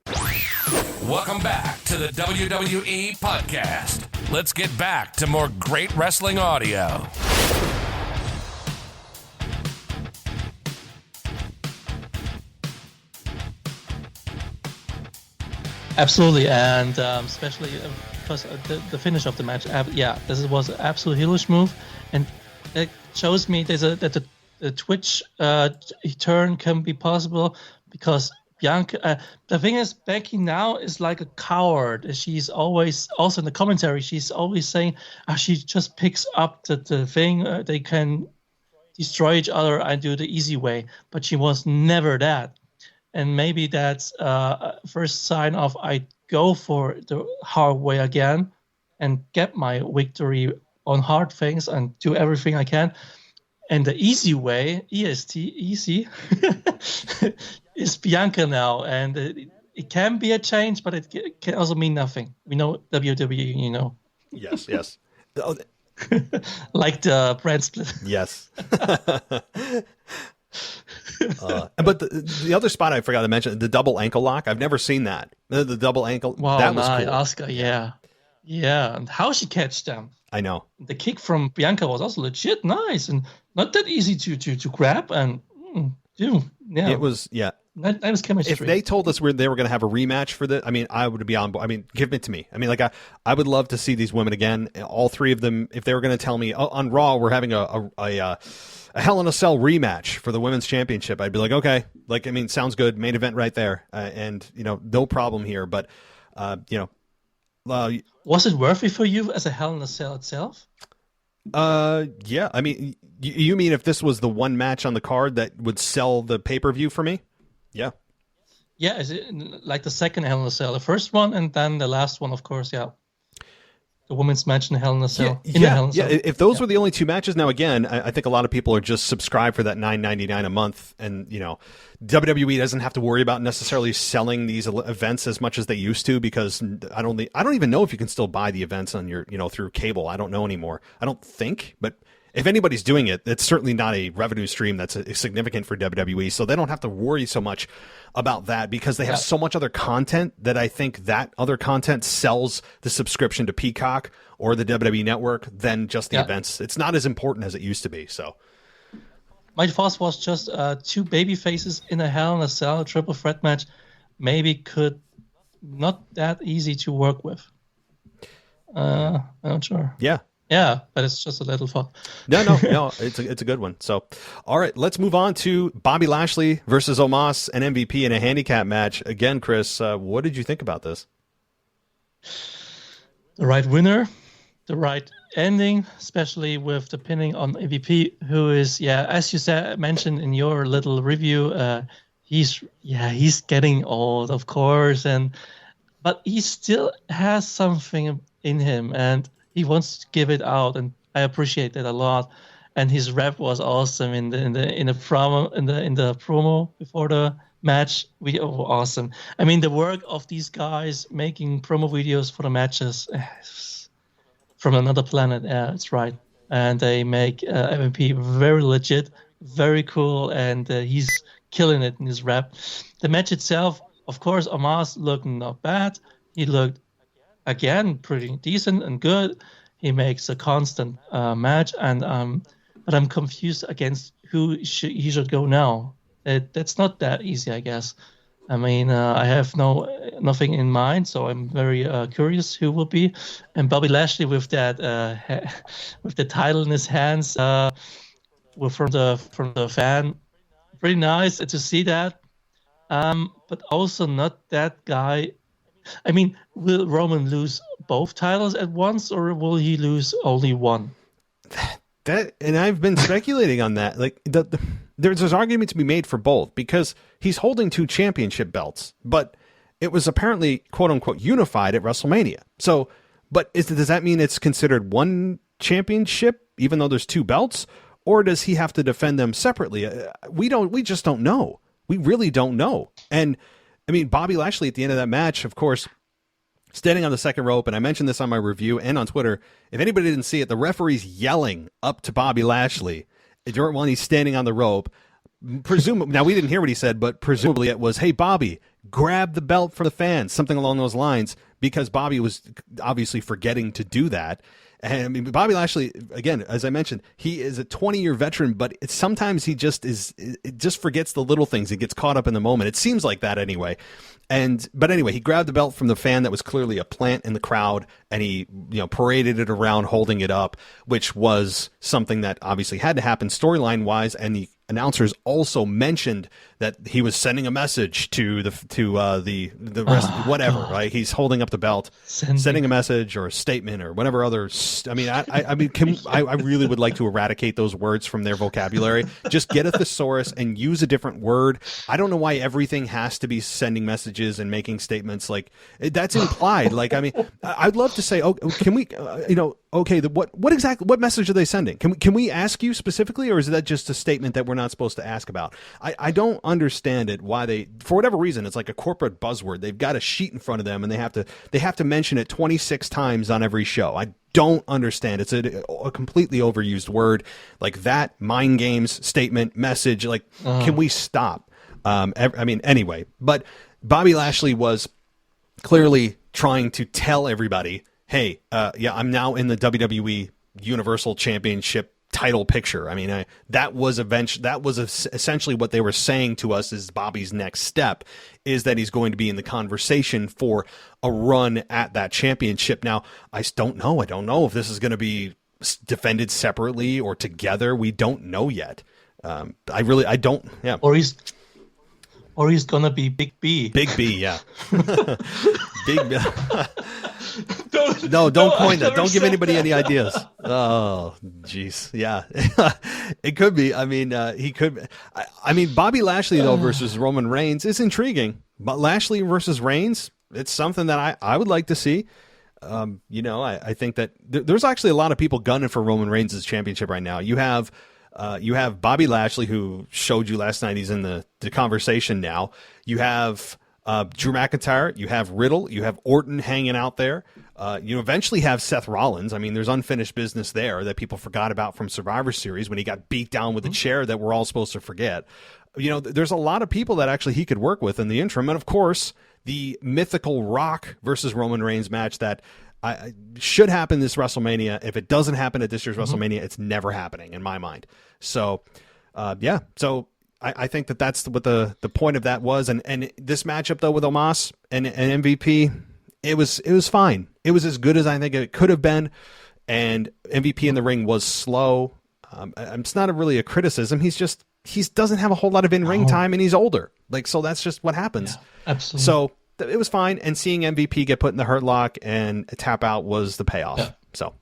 Speaker 6: Welcome back to the WWE Podcast. Let's get back to more great wrestling audio.
Speaker 5: Absolutely, and especially because the finish of the match. This was an absolute heelish move, and it shows me that the Twitch turn can be possible because Bianca. The thing is, Becky now is like a coward. She's always, also in the commentary, she's always saying she just picks up the thing. They can destroy each other and do the easy way, but she was never that. And maybe that's first sign of I go for the hard way again and get my victory on hard things and do everything I can. And the easy way, EST, easy, is Bianca now. And it can be a change, but it can also mean nothing. We know WWE, you know.
Speaker 1: Yes.
Speaker 5: Like the brand split.
Speaker 1: Yes. But the other spot I forgot to mention, the double ankle lock. I've never seen that. The double ankle.
Speaker 5: Wow,
Speaker 1: that was
Speaker 5: nice.
Speaker 1: cool.
Speaker 5: Oscar, yeah. And how she catch them.
Speaker 1: I know.
Speaker 5: The kick from Bianca was also legit nice and not that easy to grab and yeah.
Speaker 1: It was, yeah.
Speaker 5: That was chemistry.
Speaker 1: If they told us they were going to have a rematch for this, I mean, I would be on board. I mean, give it to me. I mean, like I would love to see these women again. All three of them. If they were going to tell me on Raw we're having a Hell in a Cell rematch for the women's championship, I'd be like, okay, like, I mean, sounds good. Main event right there, and no problem here. But
Speaker 5: was it worthy for you as a Hell in a Cell itself?
Speaker 1: Yeah. I mean, you mean if this was the one match on the card that would sell the pay-per-view for me? Yeah.
Speaker 5: Yeah, is it like the second Hell in a Cell, the first one, and then the last one, of course, yeah. The women's match in Hell in a Cell.
Speaker 1: Yeah. If those were the only two matches, now again, I think a lot of people are just subscribed for that $9.99 a month, and WWE doesn't have to worry about necessarily selling these events as much as they used to, because I don't even know if you can still buy the events on your through cable. I don't know anymore. I don't think, but if anybody's doing it, it's certainly not a revenue stream that's significant for WWE, so they don't have to worry so much about that because they have so much other content that I think that other content sells the subscription to Peacock or the WWE Network than just the events. It's not as important as it used to be. So
Speaker 5: my thoughts was just two baby faces in a Hell in a Cell triple threat match maybe could not that easy to work with. I'm not sure. Yeah, but it's just a little thought.
Speaker 1: No, it's a good one. So, all right, let's move on to Bobby Lashley versus Omas and MVP in a handicap match. Again, Chris, what did you think about this?
Speaker 5: The right winner, the right ending, especially with the pinning on MVP, who is, as you mentioned in your little review, he's getting old, of course, but he still has something in him, and he wants to give it out, and I appreciate that a lot. And his rap was awesome in the promo before the match. Awesome. I mean, the work of these guys making promo videos for the matches from another planet. Yeah, it's right. And they make MVP very legit, very cool, and he's killing it in his rap. The match itself, of course, Omas looked not bad. He looked again pretty decent and good. He makes a constant match, and but I'm confused against who he should go now. That's not that easy, I guess. I mean, I have nothing in mind, so I'm very curious who will be. And Bobby Lashley with that with the title in his hands, from the fan, pretty nice to see that. But also not that guy. I mean, will Roman lose both titles at once, or will he lose only one?
Speaker 1: And I've been speculating on that. Like, there's an argument to be made for both, because he's holding two championship belts, but it was apparently quote unquote unified at WrestleMania. So, but does that mean it's considered one championship, even though there's two belts, or does he have to defend them separately? We just don't know. We really don't know. And I mean, Bobby Lashley at the end of that match, of course, standing on the second rope, and I mentioned this on my review and on Twitter. If anybody didn't see it, the referee's yelling up to Bobby Lashley when he's standing on the rope. presumably, now we didn't hear what he said, but presumably it was, hey, Bobby, grab the belt from the fans, something along those lines, because Bobby was obviously forgetting to do that. And I mean, Bobby Lashley, again, as I mentioned, he is a 20-year veteran, but sometimes he just forgets the little things. He gets caught up in the moment. It seems like that anyway. But anyway, he grabbed the belt from the fan that was clearly a plant in the crowd, and he, paraded it around, holding it up, which was something that obviously had to happen storyline wise. And the announcers also mentioned that he was sending a message to the rest, whatever. Right? He's holding up the belt, sending a message or a statement or whatever other. I mean, I really would like to eradicate those words from their vocabulary. Just get a thesaurus and use a different word. I don't know why everything has to be sending messages and making statements. Like, that's implied. Like, I mean, I'd love to say, oh, can we, okay, what message are they sending? Can we ask you specifically, or is that just a statement that we're not supposed to ask about? I don't understand it, why they, for whatever reason, it's like a corporate buzzword. They've got a sheet in front of them and they have to mention it 26 times on every show. I don't understand. It's a completely overused word like that. Mind games, statement, message. Like, can we stop? I mean, anyway, but Bobby Lashley was clearly trying to tell everybody, hey, I'm now in the WWE Universal Championship title picture. I mean, that was essentially what they were saying to us is Bobby's next step is that he's going to be in the conversation for a run at that championship. Now, I don't know. I don't know if this is going to be defended separately or together. We don't know yet. I don't. Yeah.
Speaker 5: Or he's gonna be Big B.
Speaker 1: Big B, yeah. Big B. Don't coin that. Don't give anybody any ideas. Oh, jeez. Yeah. It could be. I mean, he could. I mean, Bobby Lashley, though, versus Roman Reigns is intriguing. But Lashley versus Reigns, it's something that I would like to see. I think that there's actually a lot of people gunning for Roman Reigns' championship right now. You have Bobby Lashley, who showed you last night. He's in the conversation now. You have Drew McIntyre. You have Riddle. You have Orton hanging out there. You eventually have Seth Rollins. I mean, there's unfinished business there that people forgot about from Survivor Series when he got beat down with a chair that we're all supposed to forget. There's a lot of people that actually he could work with in the interim. And, of course, the mythical Rock versus Roman Reigns match that should happen this WrestleMania. If it doesn't happen at this year's WrestleMania, it's never happening in my mind. So, yeah. So I think that's what the point of that was. And this matchup, though, with Omas and MVP, it was fine. It was as good as I think it could have been. And MVP in the ring was slow. It's not really a criticism. He doesn't have a whole lot of in-ring time, and he's older. So that's just what happens.
Speaker 5: Yeah, absolutely.
Speaker 1: So it was fine. And seeing MVP get put in the hurt lock and tap out was the payoff. Yeah. So,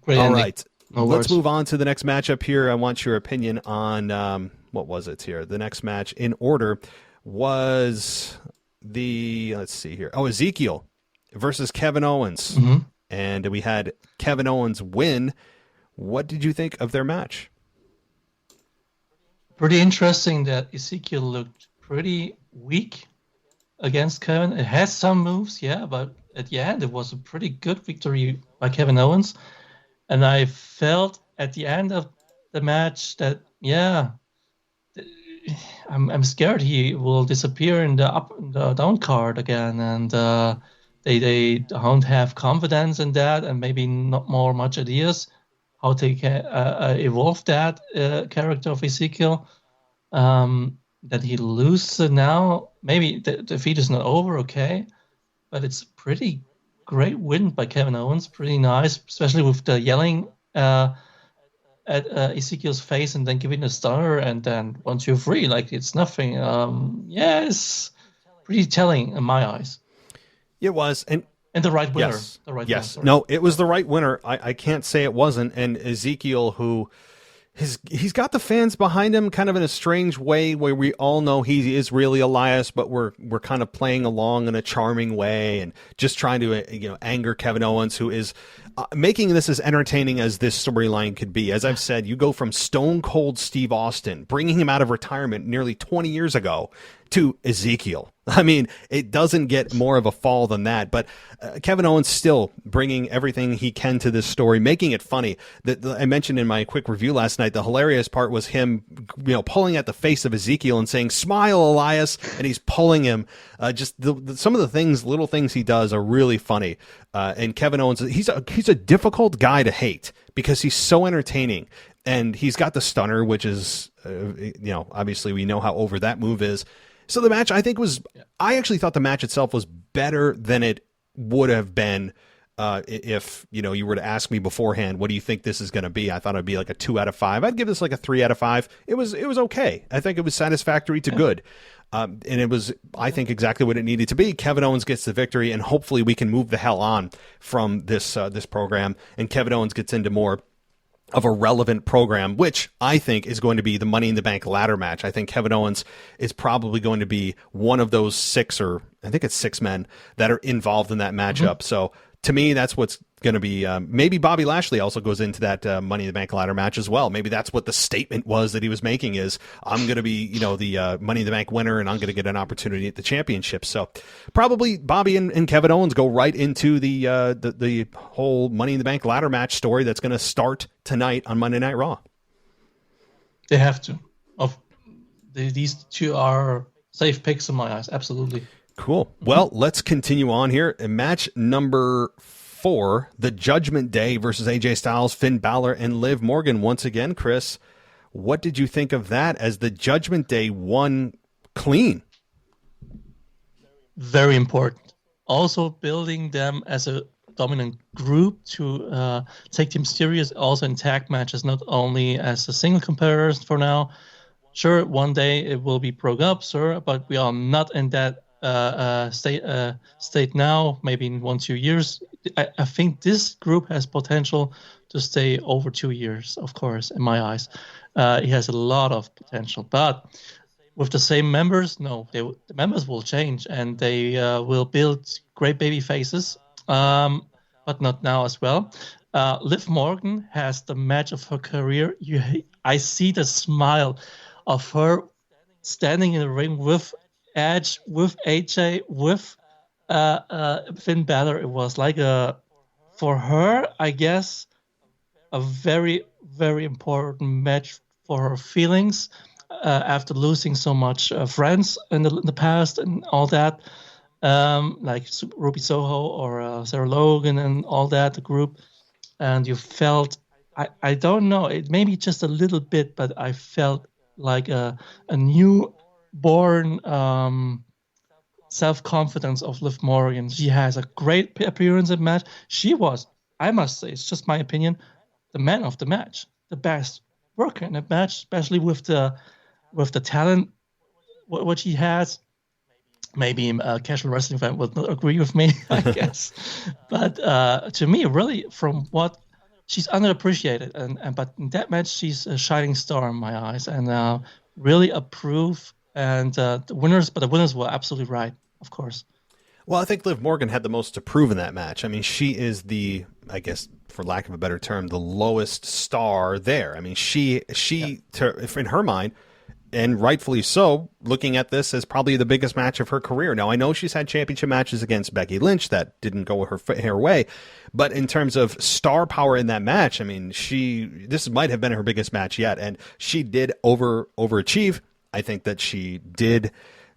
Speaker 5: great
Speaker 1: all
Speaker 5: ending.
Speaker 1: right. Let's move on to the next matchup here. I want your opinion on what was it here? The next match in order was let's see here. Oh, Ezekiel versus Kevin Owens. Mm-hmm. And we had Kevin Owens win. What did you think of their match?
Speaker 5: Pretty interesting that Ezekiel looked pretty weak against Kevin. It has some moves, yeah, but at the end it was a pretty good victory by Kevin Owens. And I felt at the end of the match that, yeah, I'm scared he will disappear in the down card again, and they don't have confidence in that, and maybe not much ideas how to evolve that character of Ezekiel. That he loses now. Maybe the defeat is not over, okay, but it's pretty great win by Kevin Owens. Pretty nice, especially with the yelling at Ezekiel's face and then giving a stunner and then 1, 2, 3, like it's nothing. It's pretty telling in my eyes.
Speaker 1: It was, and
Speaker 5: the right winner.
Speaker 1: Yes.
Speaker 5: The right
Speaker 1: yes.
Speaker 5: winner,
Speaker 1: No, it was the right winner. I can't say it wasn't. And Ezekiel, who he's got the fans behind him kind of in a strange way where we all know he is really Elias, but we're kind of playing along in a charming way and just trying to anger Kevin Owens, who is making this as entertaining as this storyline could be. As I've said, you go from Stone Cold Steve Austin, bringing him out of retirement nearly 20 years ago, to Ezekiel. I mean, it doesn't get more of a fall than that. But Kevin Owens still bringing everything he can to this story, making it funny. I mentioned in my quick review last night, the hilarious part was him, pulling at the face of Ezekiel and saying, "Smile, Elias," and he's pulling him. Some of the little things he does are really funny. And Kevin Owens, he's a difficult guy to hate because he's so entertaining. And he's got the stunner, which is, obviously we know how over that move is. So the match, I actually thought the match itself was better than it would have been if, you were to ask me beforehand, what do you think this is going to be? I thought it'd be like a 2 out of 5. I'd give this like a 3 out of 5. It was okay. I think it was satisfactory to good. And it was, I think, exactly what it needed to be. Kevin Owens gets the victory, and hopefully we can move the hell on from this program, and Kevin Owens gets into more of a relevant program, which I think is going to be the Money in the Bank ladder match. I think Kevin Owens is probably going to be one of those 6 men that are involved in that matchup. Mm-hmm. So to me, that's what's going to be. Maybe Bobby Lashley also goes into that Money in the Bank ladder match as well. Maybe that's what the statement was that he was making is, I'm going to be, the Money in the Bank winner, and I'm going to get an opportunity at the championship. So probably Bobby and Kevin Owens go right into the whole Money in the Bank ladder match story that's going to start tonight on Monday Night Raw.
Speaker 5: They have to. These two are safe picks in my eyes. Absolutely.
Speaker 1: Cool. Well, let's continue on here. In match number 4, the Judgment Day versus AJ Styles, Finn Balor, and Liv Morgan. Once again, Chris, what did you think of that as the Judgment Day won clean?
Speaker 5: Very important. Also building them as a dominant group to take them serious also in tag matches, not only as a single competitors for now. Sure, one day it will be broke up, sir, but we are not in that state now. Maybe in 1-2 years. I think this group has potential to stay over 2 years, of course, in my eyes. It has a lot of potential, but with the same members, no, the members will change, and they will build great baby faces, but not now as well. Liv Morgan has the match of her career. I see the smile of her standing in the ring with Edge, with AJ, with Finn Balor. It was like for her, I guess, a very, very important match for her feelings after losing so much friends in the past and all that, like Ruby Soho or Sarah Logan and all that, the group. And you felt, I don't know, it maybe just a little bit, but I felt like a newborn self-confidence of Liv Morgan. She has a great appearance in match. She was, I must say, it's just my opinion, the man of the match, the best worker in the match, especially with the talent what she has. Maybe a casual wrestling fan would not agree with me, I guess. But to me, really, from what she's underappreciated, but in that match, she's a shining star in my eyes, and really approve. And the winners were absolutely right, of course.
Speaker 1: Well, I think Liv Morgan had the most to prove in that match. I mean, she is the, I guess, for lack of a better term, the lowest star there. I mean, she in her mind, and rightfully so, looking at this as probably the biggest match of her career. Now, I know she's had championship matches against Becky Lynch that didn't go her way, but in terms of star power in that match, I mean, this might have been her biggest match yet, and she did overachieve. I think that she did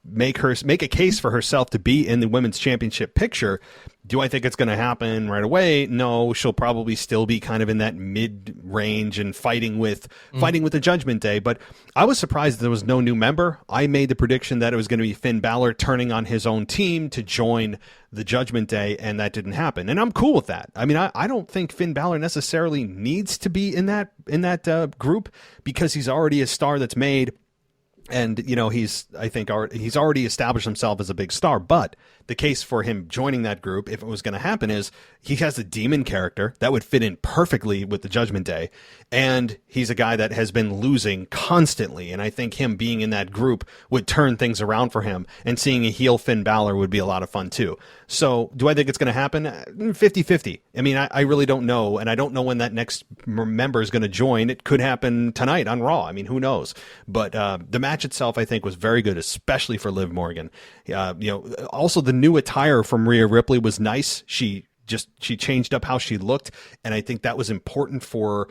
Speaker 1: make a case for herself to be in the women's championship picture. Do I think it's going to happen right away? No, she'll probably still be kind of in that mid-range and fighting with the Judgment Day. But I was surprised there was no new member. I made the prediction that it was going to be Finn Balor turning on his own team to join the Judgment Day, and that didn't happen. And I'm cool with that. I mean, I don't think Finn Balor necessarily needs to be in that group because he's already a star that's made. And, he's already established himself as a big star. But the case for him joining that group, if it was going to happen, is he has a demon character that would fit in perfectly with the Judgment Day. And he's a guy that has been losing constantly. And I think him being in that group would turn things around for him. And seeing a heel Finn Balor would be a lot of fun, too. So do I think it's going to happen? 50-50. I mean, I really don't know. And I don't know when that next member is going to join. It could happen tonight on Raw. I mean, who knows? But the match itself, I think, was very good, especially for Liv Morgan. Also the new attire from Rhea Ripley was nice. She changed up how she looked. And I think that was important for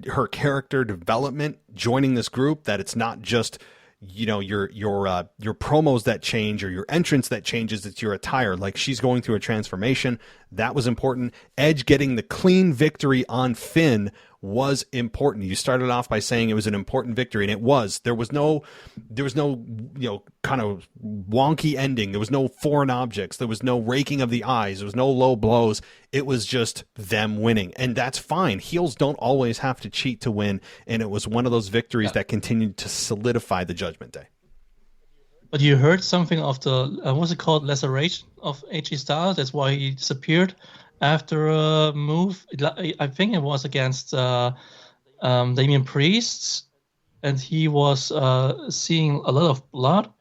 Speaker 1: her character development, joining this group, that it's not just, your promos that change or your entrance that changes, it's your attire. Like, she's going through a transformation. That was important. Edge getting the clean victory on Finn was important. You started off by saying it was an important victory, and it was. There was no kind of wonky ending. There was no foreign objects. There was no raking of the eyes. There was no low blows. It was just them winning, and that's fine. Heels don't always have to cheat to win, and it was one of those victories that continued to solidify the Judgment Day.
Speaker 5: But you heard something of the, what's it called, laceration of AJ Styles? That's why he disappeared after a move. I think it was against Damian Priest, and he was seeing a lot of blood,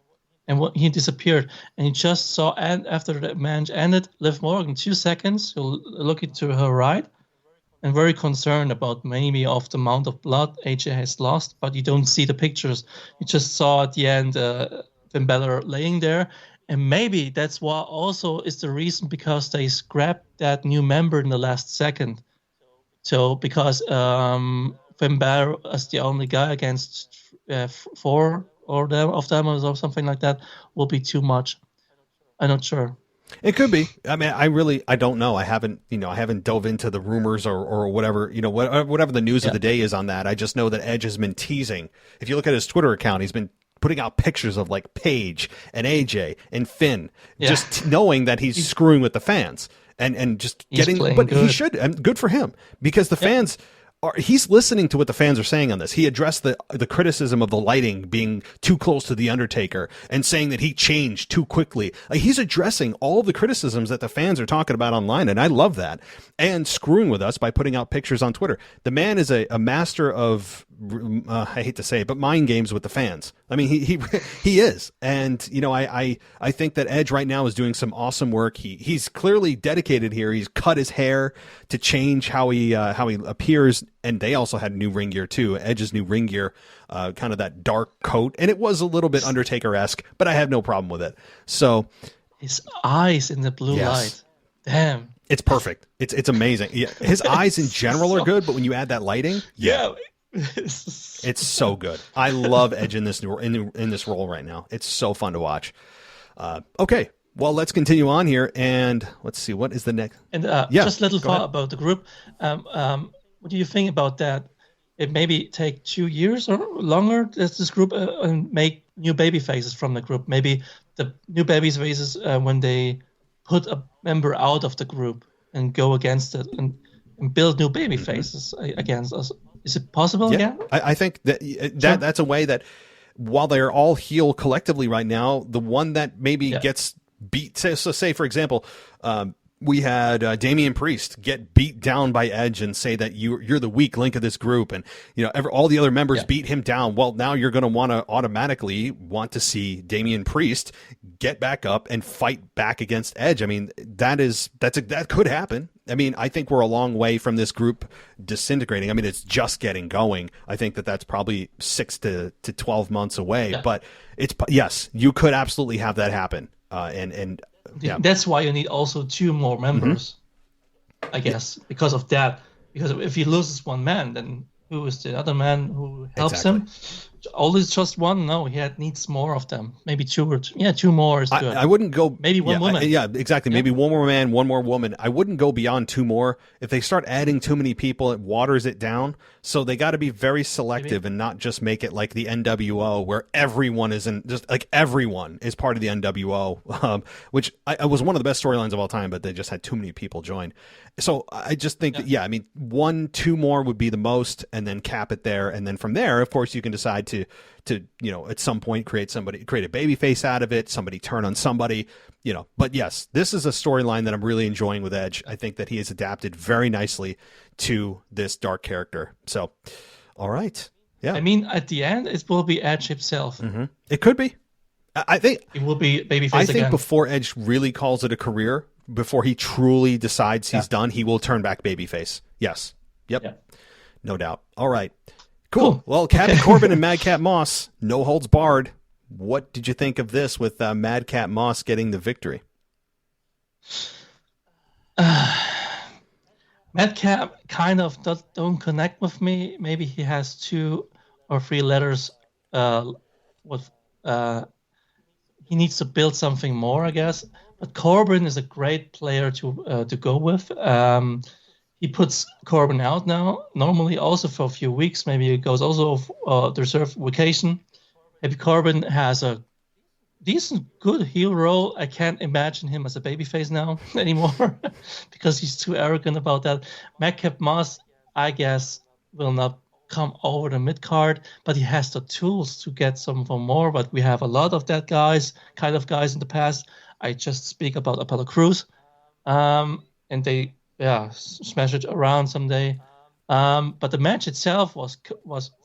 Speaker 5: and he disappeared. And he just saw, and after the match ended, Liv Morgan, 2 seconds, looking to her right, and very concerned about maybe of the amount of blood AJ has lost, but you don't see the pictures. You just saw at the end Finn Balor laying there. And maybe that's why also is the reason, because they scrapped that new member in the last second. So because Finn Balor as the only guy against 4 of them or something like that will be too much. I'm not sure.
Speaker 1: It could be. I mean, I don't know. I haven't dove into the rumors or whatever, whatever the news of the day is on that. I just know that Edge has been teasing. If you look at his Twitter account, he's been putting out pictures of like Paige and AJ and Finn, just knowing that he's screwing with the fans and just getting, but good. He should, and good for him, because the fans he's listening to what the fans are saying on this. He addressed the criticism of the lighting being too close to the Undertaker and saying that he changed too quickly. Like, he's addressing all the criticisms that the fans are talking about online, and I love that. And screwing with us by putting out pictures on Twitter. The man is a master of, I hate to say it, but mind games with the fans. I mean, he is. And, I think that Edge right now is doing some awesome work. He's clearly dedicated here. He's cut his hair to change how he appears. And they also had new ring gear too. Edge's new ring gear, kind of that dark coat. And it was a little bit Undertaker-esque, but I have no problem with it. So
Speaker 5: his eyes in the blue light. Damn.
Speaker 1: It's perfect. It's amazing. Yeah, his eyes in general are good, but when you add that lighting, it's so good. I love Edge in this in this role right now. It's so fun to watch. Okay, well, let's continue on here, and let's see, what is the next. And
Speaker 5: just a little thought about the group. What do you think about that? It maybe take 2 years or longer as this group and make new baby faces from the group. Maybe the new baby faces when they put a member out of the group and go against it and build new baby faces against us. Is it possible again?
Speaker 1: I think that's a way that, while they're all heel collectively right now, the one that maybe gets beat. So say for example, we had Damian Priest get beat down by Edge and say that you're the weak link of this group, and all the other members beat him down. Well, now you're going to automatically want to see Damian Priest get back up and fight back against Edge. I mean, that could happen. I mean, I think we're a long way from this group disintegrating. I mean, it's just getting going. I think that's probably 6 to 12 months away. But yes, you could absolutely have that happen.
Speaker 5: That's why you need also 2 more members, I guess, because of that. Because if he loses one man, then who is the other man who helps him? Always just one? No, he needs more of them. Maybe 2 or 2 more is good.
Speaker 1: I wouldn't go.
Speaker 5: Maybe one woman.
Speaker 1: Exactly. Maybe one more man, one more woman. I wouldn't go beyond 2 more. If they start adding too many people, it waters it down. So they got to be very selective and not just make it like the NWO, where everyone is everyone is part of the NWO, which was one of the best storylines of all time, but they just had too many people join. So I just think that, I mean, 1, 2 more would be the most, and then cap it there. And then from there, of course, you can decide to at some point create a baby face out of it, somebody turn on somebody, but yes, this is a storyline that I'm really enjoying with Edge. I think that he has adapted very nicely to this dark character. So, all right. Yeah.
Speaker 5: I mean, at the end, it will be Edge himself.
Speaker 1: It could be. I think
Speaker 5: it will be babyface.
Speaker 1: I think before Edge really calls it a career, before he truly decides he's done, he will turn back babyface. Yes. Yep. Yeah. No doubt. All right. Cool. Well, Captain Corbin and Madcap Moss, no holds barred. What did you think of this with Madcap Moss getting the victory?
Speaker 5: Madcap kind of don't connect with me. Maybe he has 2 or 3 letters. He needs to build something more, I guess. But Corbin is a great player to go with. He puts Corbin out now, normally also for a few weeks. Maybe he goes also deserved vacation. Maybe Corbin has a decent, good heel role. I can't imagine him as a babyface now anymore because he's too arrogant about that. Madcap Moss, I guess, will not come over the mid-card, but he has the tools to get some for more. But we have a lot of that kind of guys in the past. I just speak about Apollo Crews. And they smash it around someday. But the match itself was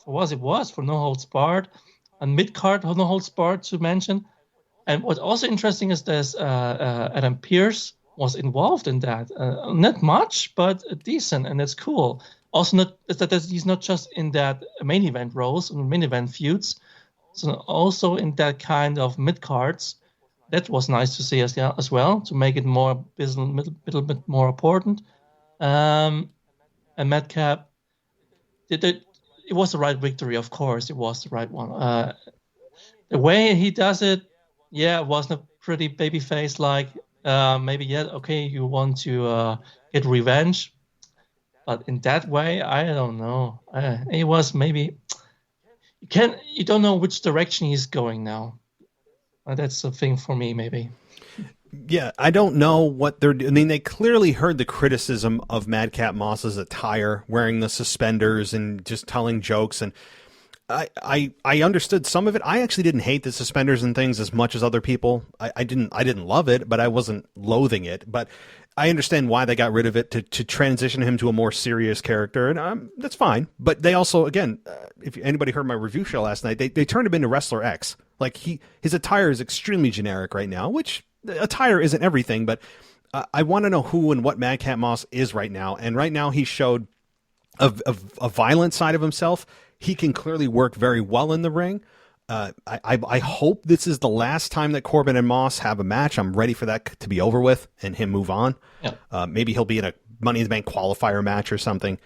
Speaker 5: for no holds barred, and mid-card no holds barred to mention. And what's also interesting is there's Adam Pearce was involved in that. Not much, but decent, and it's cool. Also, he's not just in that main event roles and main event feuds, so also in that kind of mid cards. That was nice to see as well, to make it more little bit more important. And Madcap, it was the right victory, of course. It was the right one. The way he does it, it wasn't a pretty babyface like. Maybe you want to get revenge. But in that way, I don't know. It was maybe you don't know which direction he's going now. That's the thing for me, maybe.
Speaker 1: Yeah, I don't know what they're doing. I mean, they clearly heard the criticism of Madcap Moss's attire, wearing the suspenders and just telling jokes, and I understood some of it. I actually didn't hate the suspenders and things as much as other people. I didn't love it, but I wasn't loathing it. But I understand why they got rid of it to transition him to a more serious character, and that's fine. But they also, again, if anybody heard my review show last night, they turned him into Wrestler X. Like his attire is extremely generic right now, which attire isn't everything, but I want to know who and what Madcap Moss is right now. And right now he showed a violent side of himself. He can clearly work very well in the ring. I hope this is the last time that Corbin and Moss have a match. I'm ready for that to be over with and him move on. Yeah. Maybe he'll be in a Money in the Bank qualifier match or something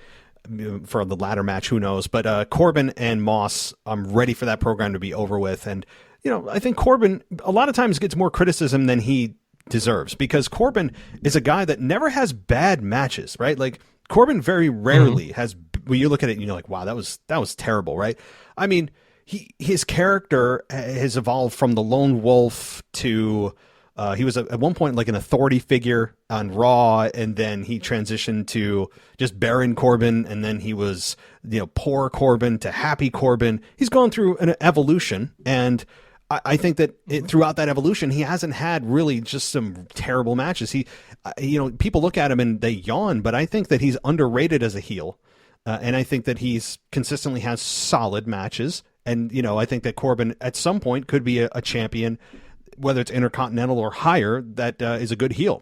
Speaker 1: for the ladder match. Who knows? But Corbin and Moss, I'm ready for that program to be over with. And, I think Corbin a lot of times gets more criticism than he deserves, because Corbin is a guy that never has bad matches, right? Like Corbin very rarely has, when you look at it and you're like, wow, that was terrible, right? I mean, his character has evolved from the lone wolf to he was at one point like an authority figure on Raw, and then he transitioned to just Baron Corbin, and then he was poor Corbin to happy Corbin. He's gone through an evolution, and I think that throughout that evolution, he hasn't had really just some terrible matches. People look at him and they yawn, but I think that he's underrated as a heel. And I think that he's consistently has solid matches. And, I think that Corbin at some point could be a champion, whether it's Intercontinental or higher, that is a good heel.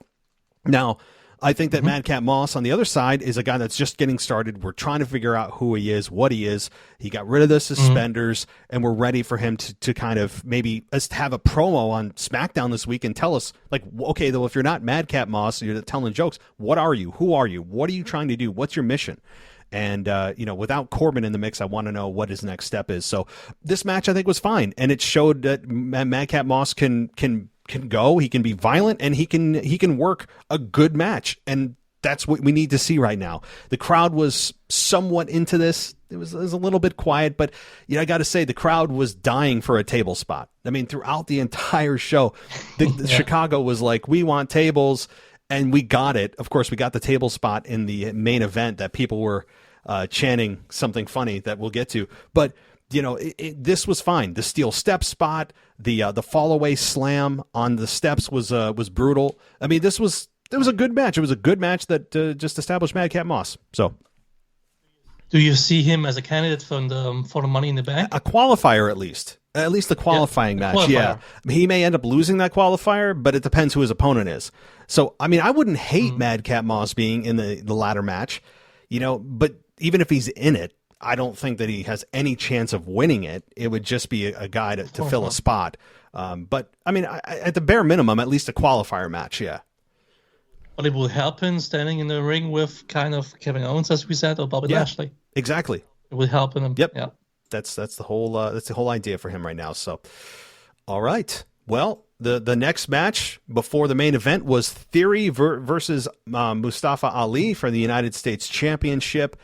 Speaker 1: Now, I think that Madcap Moss on the other side is a guy that's just getting started. We're trying to figure out who he is, what he is. He got rid of the suspenders, and we're ready for him to kind of maybe have a promo on SmackDown this week and tell us, like, okay, though, if you're not Madcap Moss, you're telling jokes, what are you? Who are you? What are you trying to do? What's your mission? And, without Corbin in the mix, I want to know what his next step is. So this match, I think, was fine. And it showed that Madcap Moss can go, he can be violent, and he can work a good match. And that's what we need to see right now. The crowd was somewhat into this. It was a little bit quiet, but I got to say the crowd was dying for a table spot. I mean, throughout the entire show, Chicago was like, we want tables. And we got it. Of course, we got the table spot in the main event that people were chanting something funny that we'll get to. But, this was fine. The steel step spot, the fall away slam on the steps was brutal. I mean, it was a good match. It was a good match that just established Madcap Moss. So,
Speaker 5: do you see him as a candidate for the Money in the Bank?
Speaker 1: A qualifier, at least. At least the qualifying match,
Speaker 5: qualifier.
Speaker 1: yeah. He may end up losing that qualifier, but it depends who his opponent is. So, I mean, I wouldn't hate Madcap Moss being in the ladder match, but even if he's in it, I don't think that he has any chance of winning it. It would just be a guy to fill a spot. But, I mean, at the bare minimum, at least a qualifier match, yeah.
Speaker 5: But it will help him standing in the ring with kind of Kevin Owens, as we said, or Bobby Lashley.
Speaker 1: Exactly.
Speaker 5: It will help him.
Speaker 1: Yep.
Speaker 5: Yeah.
Speaker 1: That's the whole idea for him right now. So, all right. Well, the next match before the main event was Theory versus Mustafa Ali for the United States Championship.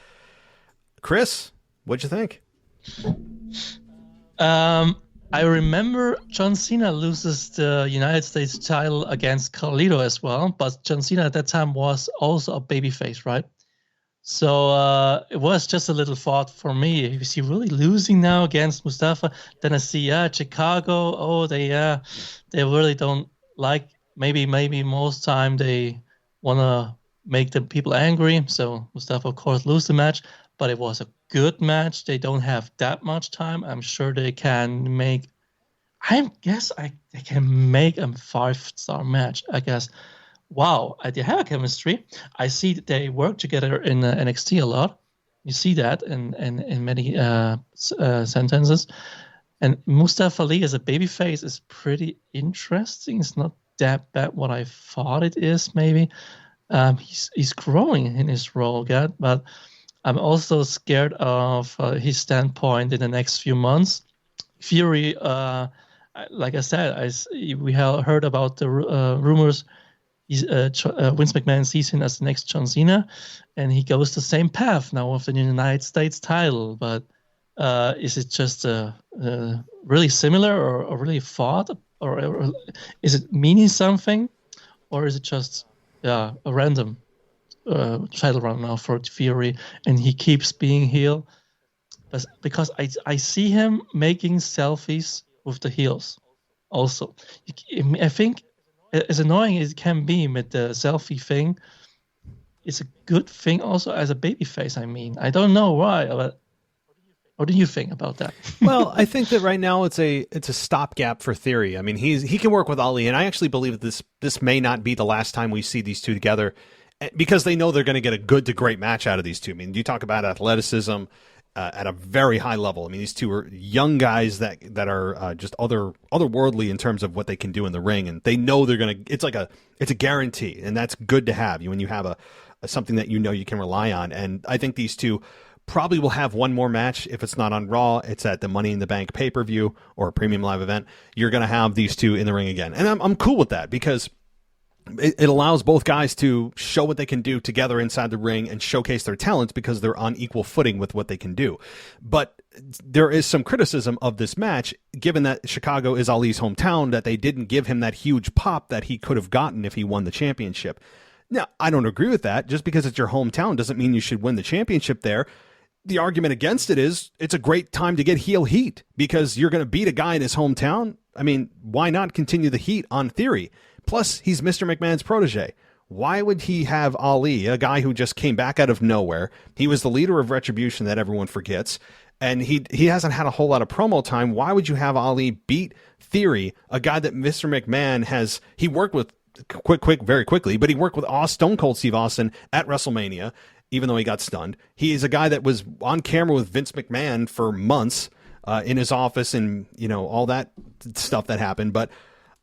Speaker 1: Chris, what'd you think?
Speaker 5: I remember John Cena loses the United States title against Carlito as well, but John Cena at that time was also a babyface, right? So it was just a little thought for me. Is he really losing now against Mustafa? Then I see, Chicago. Oh, they really don't like. Maybe most time they want to make the people angry. So Mustafa, of course, lose the match. But it was a good match. They don't have that much time. I'm sure they can make. I guess they can make a 5-star match. I guess. Wow, they have a chemistry. I see that they work together in NXT a lot. You see that in many sentences. And Mustafa Ali as a babyface is pretty interesting. It's not that bad what I thought it is. Maybe he's growing in his role, but I'm also scared of his standpoint in the next few months. Fury, like I said, we have heard about the rumors. Vince McMahon sees him as the next John Cena, and he goes the same path now with the United States title. But is it just really similar or really thought, or is it meaning something, or is it just a random title run now for Fury, and he keeps being heel? But because I see him making selfies with the heels also. I think as annoying as it can be with the selfie thing, it's a good thing also as a babyface. I mean, I don't know why, but what do you think about that?
Speaker 1: Well, I think that right now it's a stopgap for Theory. I mean, he can work with Ali, and I actually believe that this may not be the last time we see these two together, because they know they're going to get a good to great match out of these two. I mean, you talk about athleticism at a very high level. I mean, these two are young guys that are just otherworldly in terms of what they can do in the ring, and they know they're going to. It's a guarantee, and that's good to have when you have a something that you can rely on. And I think these two probably will have one more match. If it's not on Raw, it's at the Money in the Bank pay-per-view or a premium live event. You're going to have these two in the ring again, and I'm cool with that, because it allows both guys to show what they can do together inside the ring and showcase their talents, because they're on equal footing with what they can do. But there is some criticism of this match, given that Chicago is Ali's hometown, that they didn't give him that huge pop that he could have gotten if he won the championship. Now, I don't agree with that. Just because it's your hometown doesn't mean you should win the championship there. The argument against it is it's a great time to get heel heat, because you're going to beat a guy in his hometown. I mean, why not continue the heat on Theory? Plus, he's Mr. McMahon's protege. Why would he have Ali, a guy who just came back out of nowhere? He was the leader of Retribution that everyone forgets, and he hasn't had a whole lot of promo time. Why would you have Ali beat Theory, a guy that Mr. McMahon he worked with very quickly, but he worked with Stone Cold Steve Austin at WrestleMania, even though he got stunned. He is a guy that was on camera with Vince McMahon for months in his office, and all that stuff that happened. But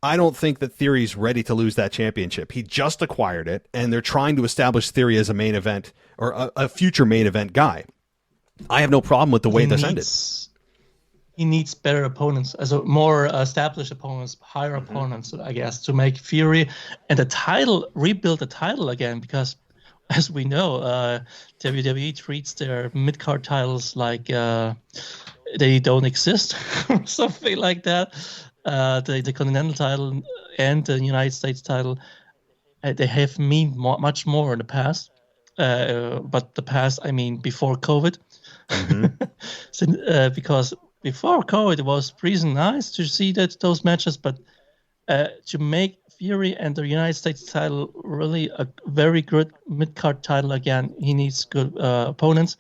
Speaker 1: I don't think that Theory's ready to lose that championship. He just acquired it, and they're trying to establish Theory as a main event or a future main event guy. I have no problem with the way this ended.
Speaker 5: He needs better opponents, as a more established opponents, higher opponents, I guess, to make Fury and rebuild the title again, because as we know, WWE treats their mid-card titles like they don't exist or something like that. The Continental title and the United States title, they have meant much more in the past. But the past, I mean, before COVID. Because before COVID, it was pretty nice to see those matches. But to make Fury and the United States title really a very good mid-card title again, he needs good opponents.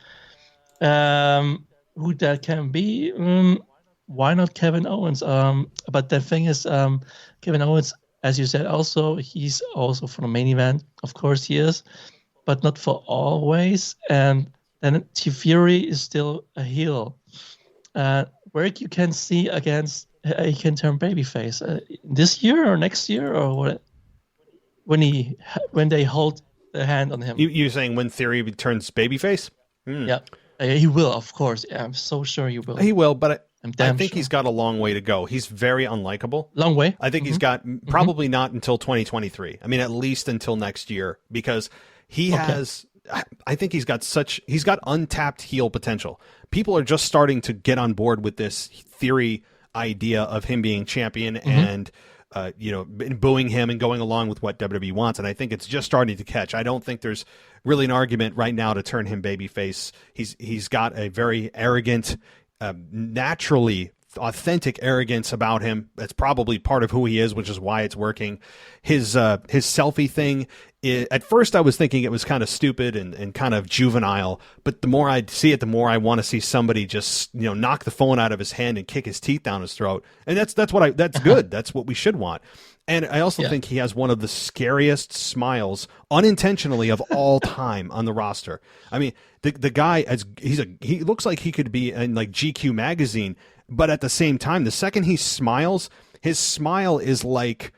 Speaker 5: Who that can be? why not Kevin Owens? But the thing is, Kevin Owens, as you said, he's also for the main event. Of course he is, but not for always. And then T Fury is still a heel. Where you can see against he can turn babyface this year or next year or what? When they hold the hand on him.
Speaker 1: You're saying when Theory turns babyface?
Speaker 5: Yeah, he will, of course. Yeah, I'm so sure he will.
Speaker 1: He will, but I think
Speaker 5: sure.
Speaker 1: he's got a long way to go. He's very unlikable.
Speaker 5: Long way?
Speaker 1: I think he's got probably not until 2023. I mean, at least until next year, because he has, I think he's got untapped heel potential. People are just starting to get on board with this Theory idea of him being champion and booing him and going along with what WWE wants. And I think it's just starting to catch. I don't think there's really an argument right now to turn him babyface. He's got a very arrogant, naturally authentic arrogance about him. That's probably part of who he is, which is why it's working. His selfie thing, at first I was thinking it was kind of stupid and kind of juvenile, but the more I see it, the more I want to see somebody just, knock the phone out of his hand and kick his teeth down his throat. And that's good. That's what we should want. And I also think he has one of the scariest smiles unintentionally of all time on the roster. I mean, the guy, he looks like he could be in like GQ magazine, but at the same time, the second he smiles, his smile is like,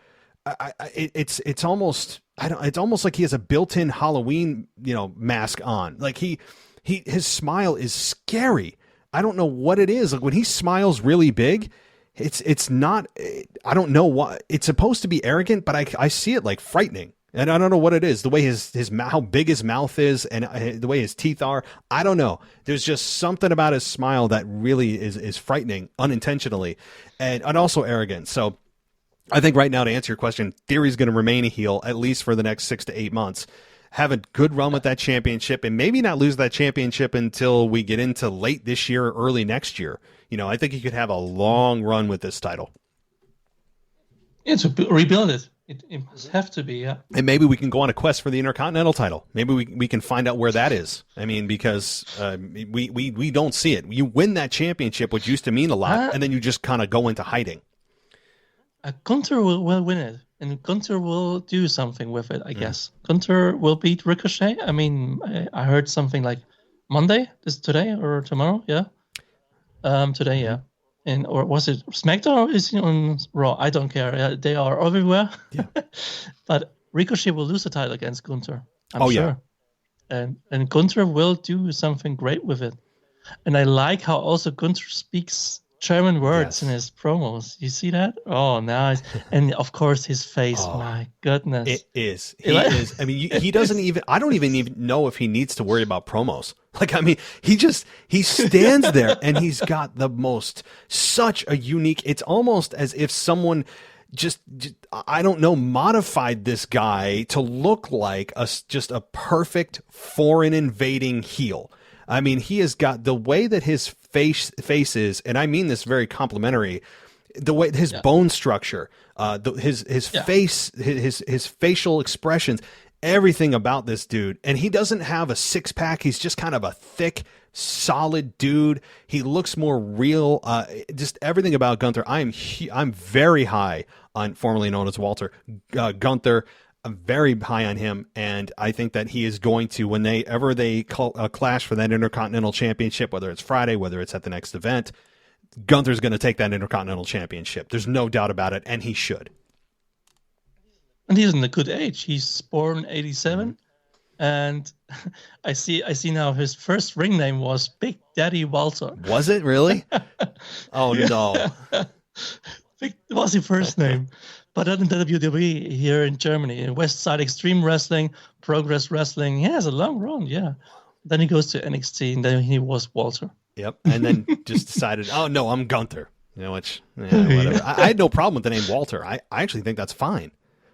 Speaker 1: it's almost like he has a built-in Halloween, mask on. Like his smile is scary. I don't know what it is. Like when he smiles really big, it's not, I don't know why. It's supposed to be arrogant, but I see it like frightening. And I don't know what it is. The way how big his mouth is and the way his teeth are. I don't know. There's just something about his smile that really is frightening unintentionally and also arrogant. So I think right now, to answer your question, Theory's going to remain a heel at least for the next 6 to 8 months. Have a good run with that championship and maybe not lose that championship until we get into late this year or early next year. I think he could have a long run with this title.
Speaker 5: Yeah, to rebuild it. It must have to be, yeah.
Speaker 1: And maybe we can go on a quest for the Intercontinental title. Maybe we can find out where that is. I mean, because we don't see it. You win that championship, which used to mean a lot, and then you just kind of go into hiding.
Speaker 5: Gunther will win it, and Gunther will do something with it, I guess. Gunther will beat Ricochet. I mean, I heard something like Monday, is today or tomorrow? Yeah. Today, yeah. Or was it SmackDown or is it on Raw? I don't care. They are everywhere. Yeah. But Ricochet will lose the title against Gunther. I'm sure. Yeah. And Gunther will do something great with it. And I like how also Gunther speaks German words in his promos. You see that? Oh, nice. And of course his face. Oh, my goodness.
Speaker 1: It is. He is. I mean, he doesn't even, I don't even know if he needs to worry about promos. Like, I mean, he stands there and he's got such a unique, it's almost as if someone just I don't know, modified this guy to look like just a perfect foreign invading heel. I mean, he has got the way that his face is, and I mean this very complimentary, the way his bone structure, his face, his facial expressions, everything about this dude. And he doesn't have a six pack. He's just kind of a thick, solid dude. He looks more real. Just everything about Gunther. I'm very high on, formerly known as Walter, Gunther. I'm very high on him, and I think that he is going to, whenever they clash for that Intercontinental Championship, whether it's Friday, whether it's at the next event, Gunther's going to take that Intercontinental Championship. There's no doubt about it, and he should.
Speaker 5: And he's in a good age. He's born 87, and I see now his first ring name was Big Daddy Walter.
Speaker 1: Was it really? Oh, no.
Speaker 5: Big was his first name. But then in WWE here in Germany, in West Side Extreme Wrestling, Progress Wrestling, he has a long run, yeah. Then he goes to NXT, and then he was Walter.
Speaker 1: Yep, and then just decided, oh, no, I'm Gunther. Which, whatever. I had no problem with the name Walter. I actually think that's fine.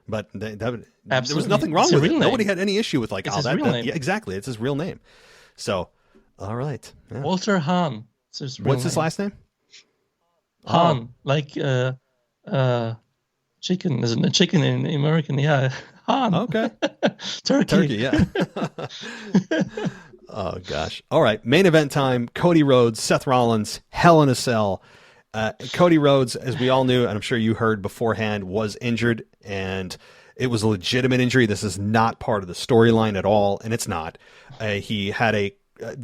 Speaker 1: But there was nothing wrong with it. Nobody had any issue with yeah, exactly. It's his real name. So, all right. Yeah.
Speaker 5: Walter Hahn.
Speaker 1: What's his last name?
Speaker 5: Hahn, like chicken, isn't it? Chicken in American, yeah. Hahn.
Speaker 1: Okay.
Speaker 5: Turkey,
Speaker 1: yeah. Oh, gosh. All right. Main event time. Cody Rhodes, Seth Rollins, Hell in a Cell. Cody Rhodes, as we all knew, and I'm sure you heard beforehand, was injured, and it was a legitimate injury. This is not part of the storyline at all, and it's not. He had the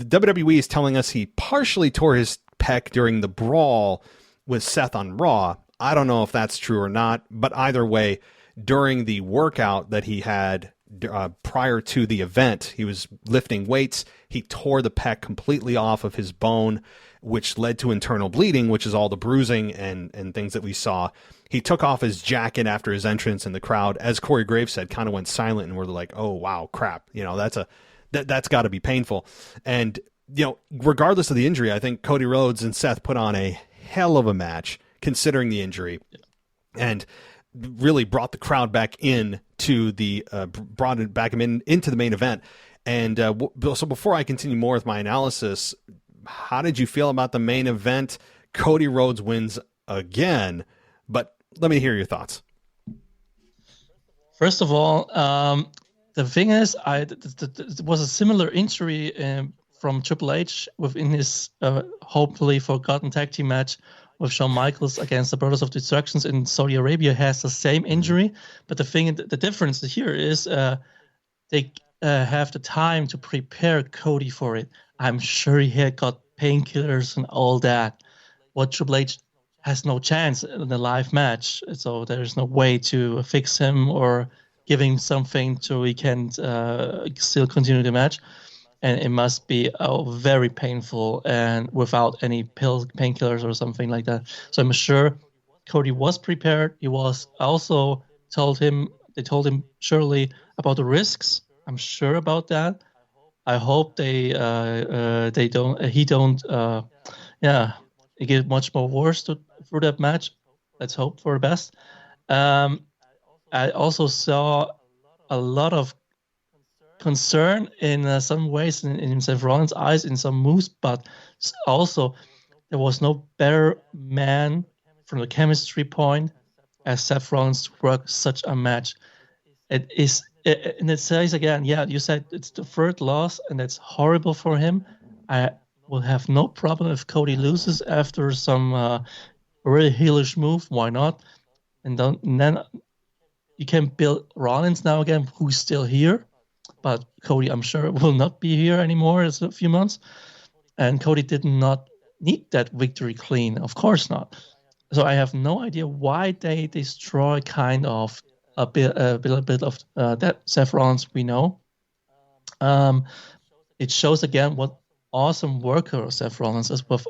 Speaker 1: WWE is telling us he partially tore his pec during the brawl with Seth on Raw. I don't know if that's true or not, but either way, during the workout that he had prior to the event, he was lifting weights. He tore the pec completely off of his bone, which led to internal bleeding, which is all the bruising and things that we saw. He took off his jacket after his entrance, and the crowd, as Corey Graves said, kind of went silent and were like, oh, wow, crap. That's got to be painful. And, regardless of the injury, I think Cody Rhodes and Seth put on a hell of a match considering the injury, and really brought the crowd back in to brought it back into the main event. And so before I continue more with my analysis, how did you feel about the main event? Cody Rhodes wins again, but let me hear your thoughts.
Speaker 5: First of all, the thing is, it was a similar injury from Triple H within his hopefully forgotten tag team match with Shawn Michaels against the Brothers of Destruction in Saudi Arabia. Has the same injury, but the difference here is they have the time to prepare Cody for it. I'm sure he had got painkillers and all that. What Triple H has no chance in the live match, so there's no way to fix him or give him something so he can still continue the match. And it must be very painful and without any painkillers or something like that. So I'm sure Cody was prepared. He was also they told him surely about the risks. I'm sure about that. I hope it get much more worse through that match. Let's hope for the best. I also saw a lot of concern in some ways in Seth Rollins' eyes in some moves, but also there was no better man from the chemistry point as Seth Rollins to work such a match. And it says again, you said it's the third loss, and that's horrible for him. I will have no problem if Cody loses after some really heelish move. Why not? And then you can build Rollins now again, who's still here. But Cody, I'm sure, will not be here anymore in a few months. And Cody did not need that victory clean. Of course not. So I have no idea why they destroy kind of a bit of that Seth Rollins we know. It shows again what awesome worker Seth Rollins is with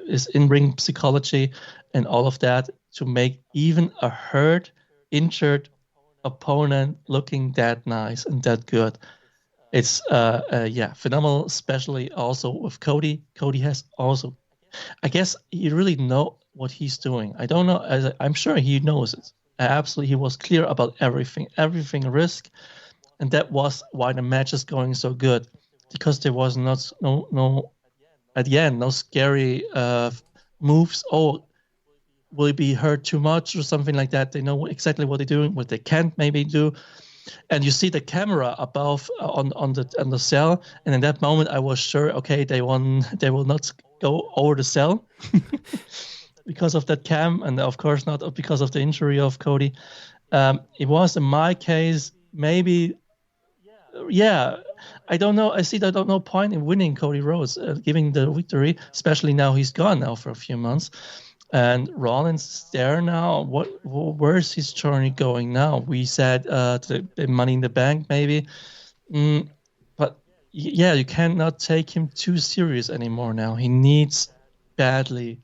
Speaker 5: his in-ring psychology and all of that to make even a hurt, injured opponent looking that nice and that good. It's phenomenal, especially also with Cody. Cody has also, I guess he really know what he's doing. I don't know, I'm sure he knows it. Absolutely, he was clear about everything risk, and that was why the match is going so good, because there was no at the end, no scary moves. Oh, will he be hurt too much or something like that? They know exactly what they're doing, what they can't maybe do. And you see the camera above on the cell, and in that moment I was sure, okay, they will not go over the cell because of that cam, and of course not because of the injury of Cody. It was in my case maybe, I don't know. I don't know point in winning Cody Rhodes, giving the victory, especially now he's gone now for a few months. And Rollins is there now. Where's his journey going now? We said the Money in the Bank maybe, but you cannot take him too serious anymore now. He needs badly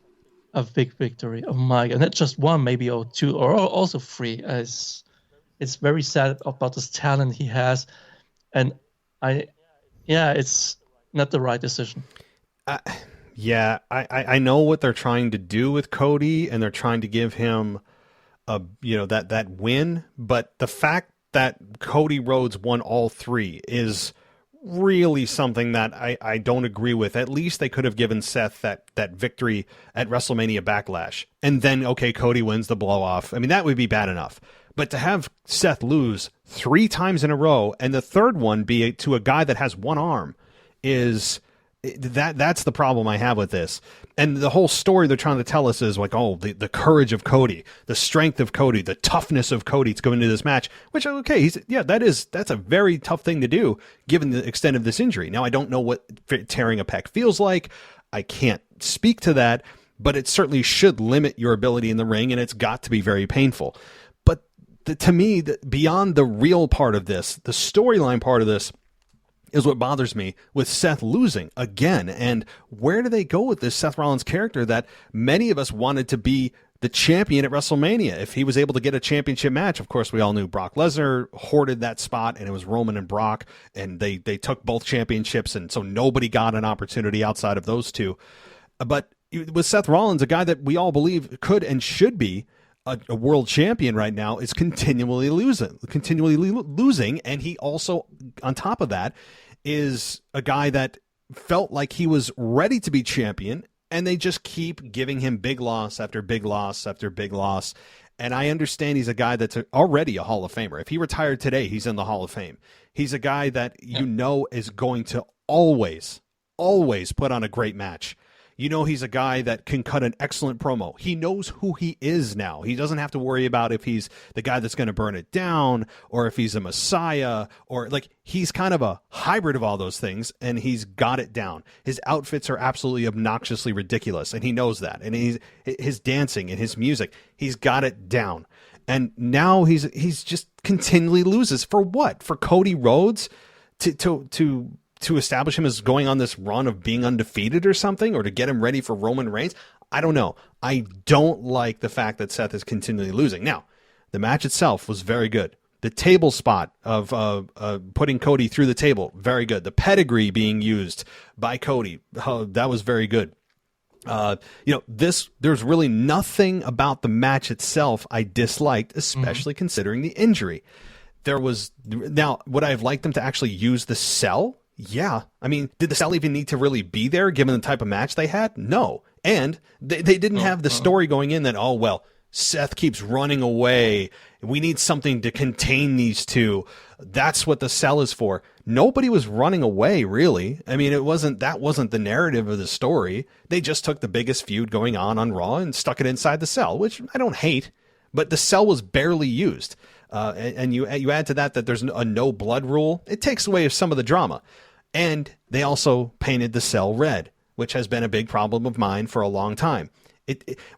Speaker 5: a big victory. Oh my God, not just one, maybe or two, or also three. It's very sad about this talent he has, and it's not the right decision.
Speaker 1: I know what they're trying to do with Cody, and they're trying to give him that win, but the fact that Cody Rhodes won all three is really something that I don't agree with. At least they could have given Seth that victory at WrestleMania Backlash, and then Cody wins the blow off. I mean, that would be bad enough. But to have Seth lose 3 times in a row, and the third one be to a guy that has one arm, is That's the problem I have with this. And the whole story they're trying to tell us is like, oh, the courage of Cody, the strength of Cody, the toughness of Cody to go into this match, which, okay, that's a very tough thing to do given the extent of this injury. Now, I don't know what tearing a pec feels like. I can't speak to that, but it certainly should limit your ability in the ring, and it's got to be very painful. But to me, beyond the real part of this, the storyline part of this, is what bothers me with Seth losing again. And where do they go with this Seth Rollins character that many of us wanted to be the champion at WrestleMania? If he was able to get a championship match, of course, we all knew Brock Lesnar hoarded that spot, and it was Roman and Brock, and they took both championships, and so nobody got an opportunity outside of those two. But with Seth Rollins, a guy that we all believe could and should be a world champion right now, is continually losing. And he also, on top of that, is a guy that felt like he was ready to be champion, and they just keep giving him big loss after big loss after big loss. And I understand he's a guy that's already a Hall of Famer. If he retired today, he's in the Hall of Fame. He's a guy that is going to always put on a great match. He's a guy that can cut an excellent promo. He knows who he is now. He doesn't have to worry about if he's the guy that's going to burn it down or if he's a messiah, or like, he's kind of a hybrid of all those things, and he's got it down. His outfits are absolutely obnoxiously ridiculous, and he knows that. And his dancing and his music, he's got it down. And now he's just continually loses. For what? For Cody Rhodes to establish him as going on this run of being undefeated or something, or to get him ready for Roman Reigns? I don't know. I don't like the fact that Seth is continually losing. Now, the match itself was very good. The table spot of putting Cody through the table, very good. The pedigree being used by Cody, that was very good. There's really nothing about the match itself I disliked, especially considering the injury. Now, would I have liked them to actually use the cell? Yeah. I mean, did the cell even need to really be there given the type of match they had? No. And they didn't have the story going in that, Seth keeps running away. We need something to contain these two. That's what the cell is for. Nobody was running away, really. I mean, that wasn't the narrative of the story. They just took the biggest feud going on Raw and stuck it inside the cell, which I don't hate, but the cell was barely used. And you add to that there's a no blood rule. It takes away some of the drama. And they also painted the cell red, which has been a big problem of mine for a long time.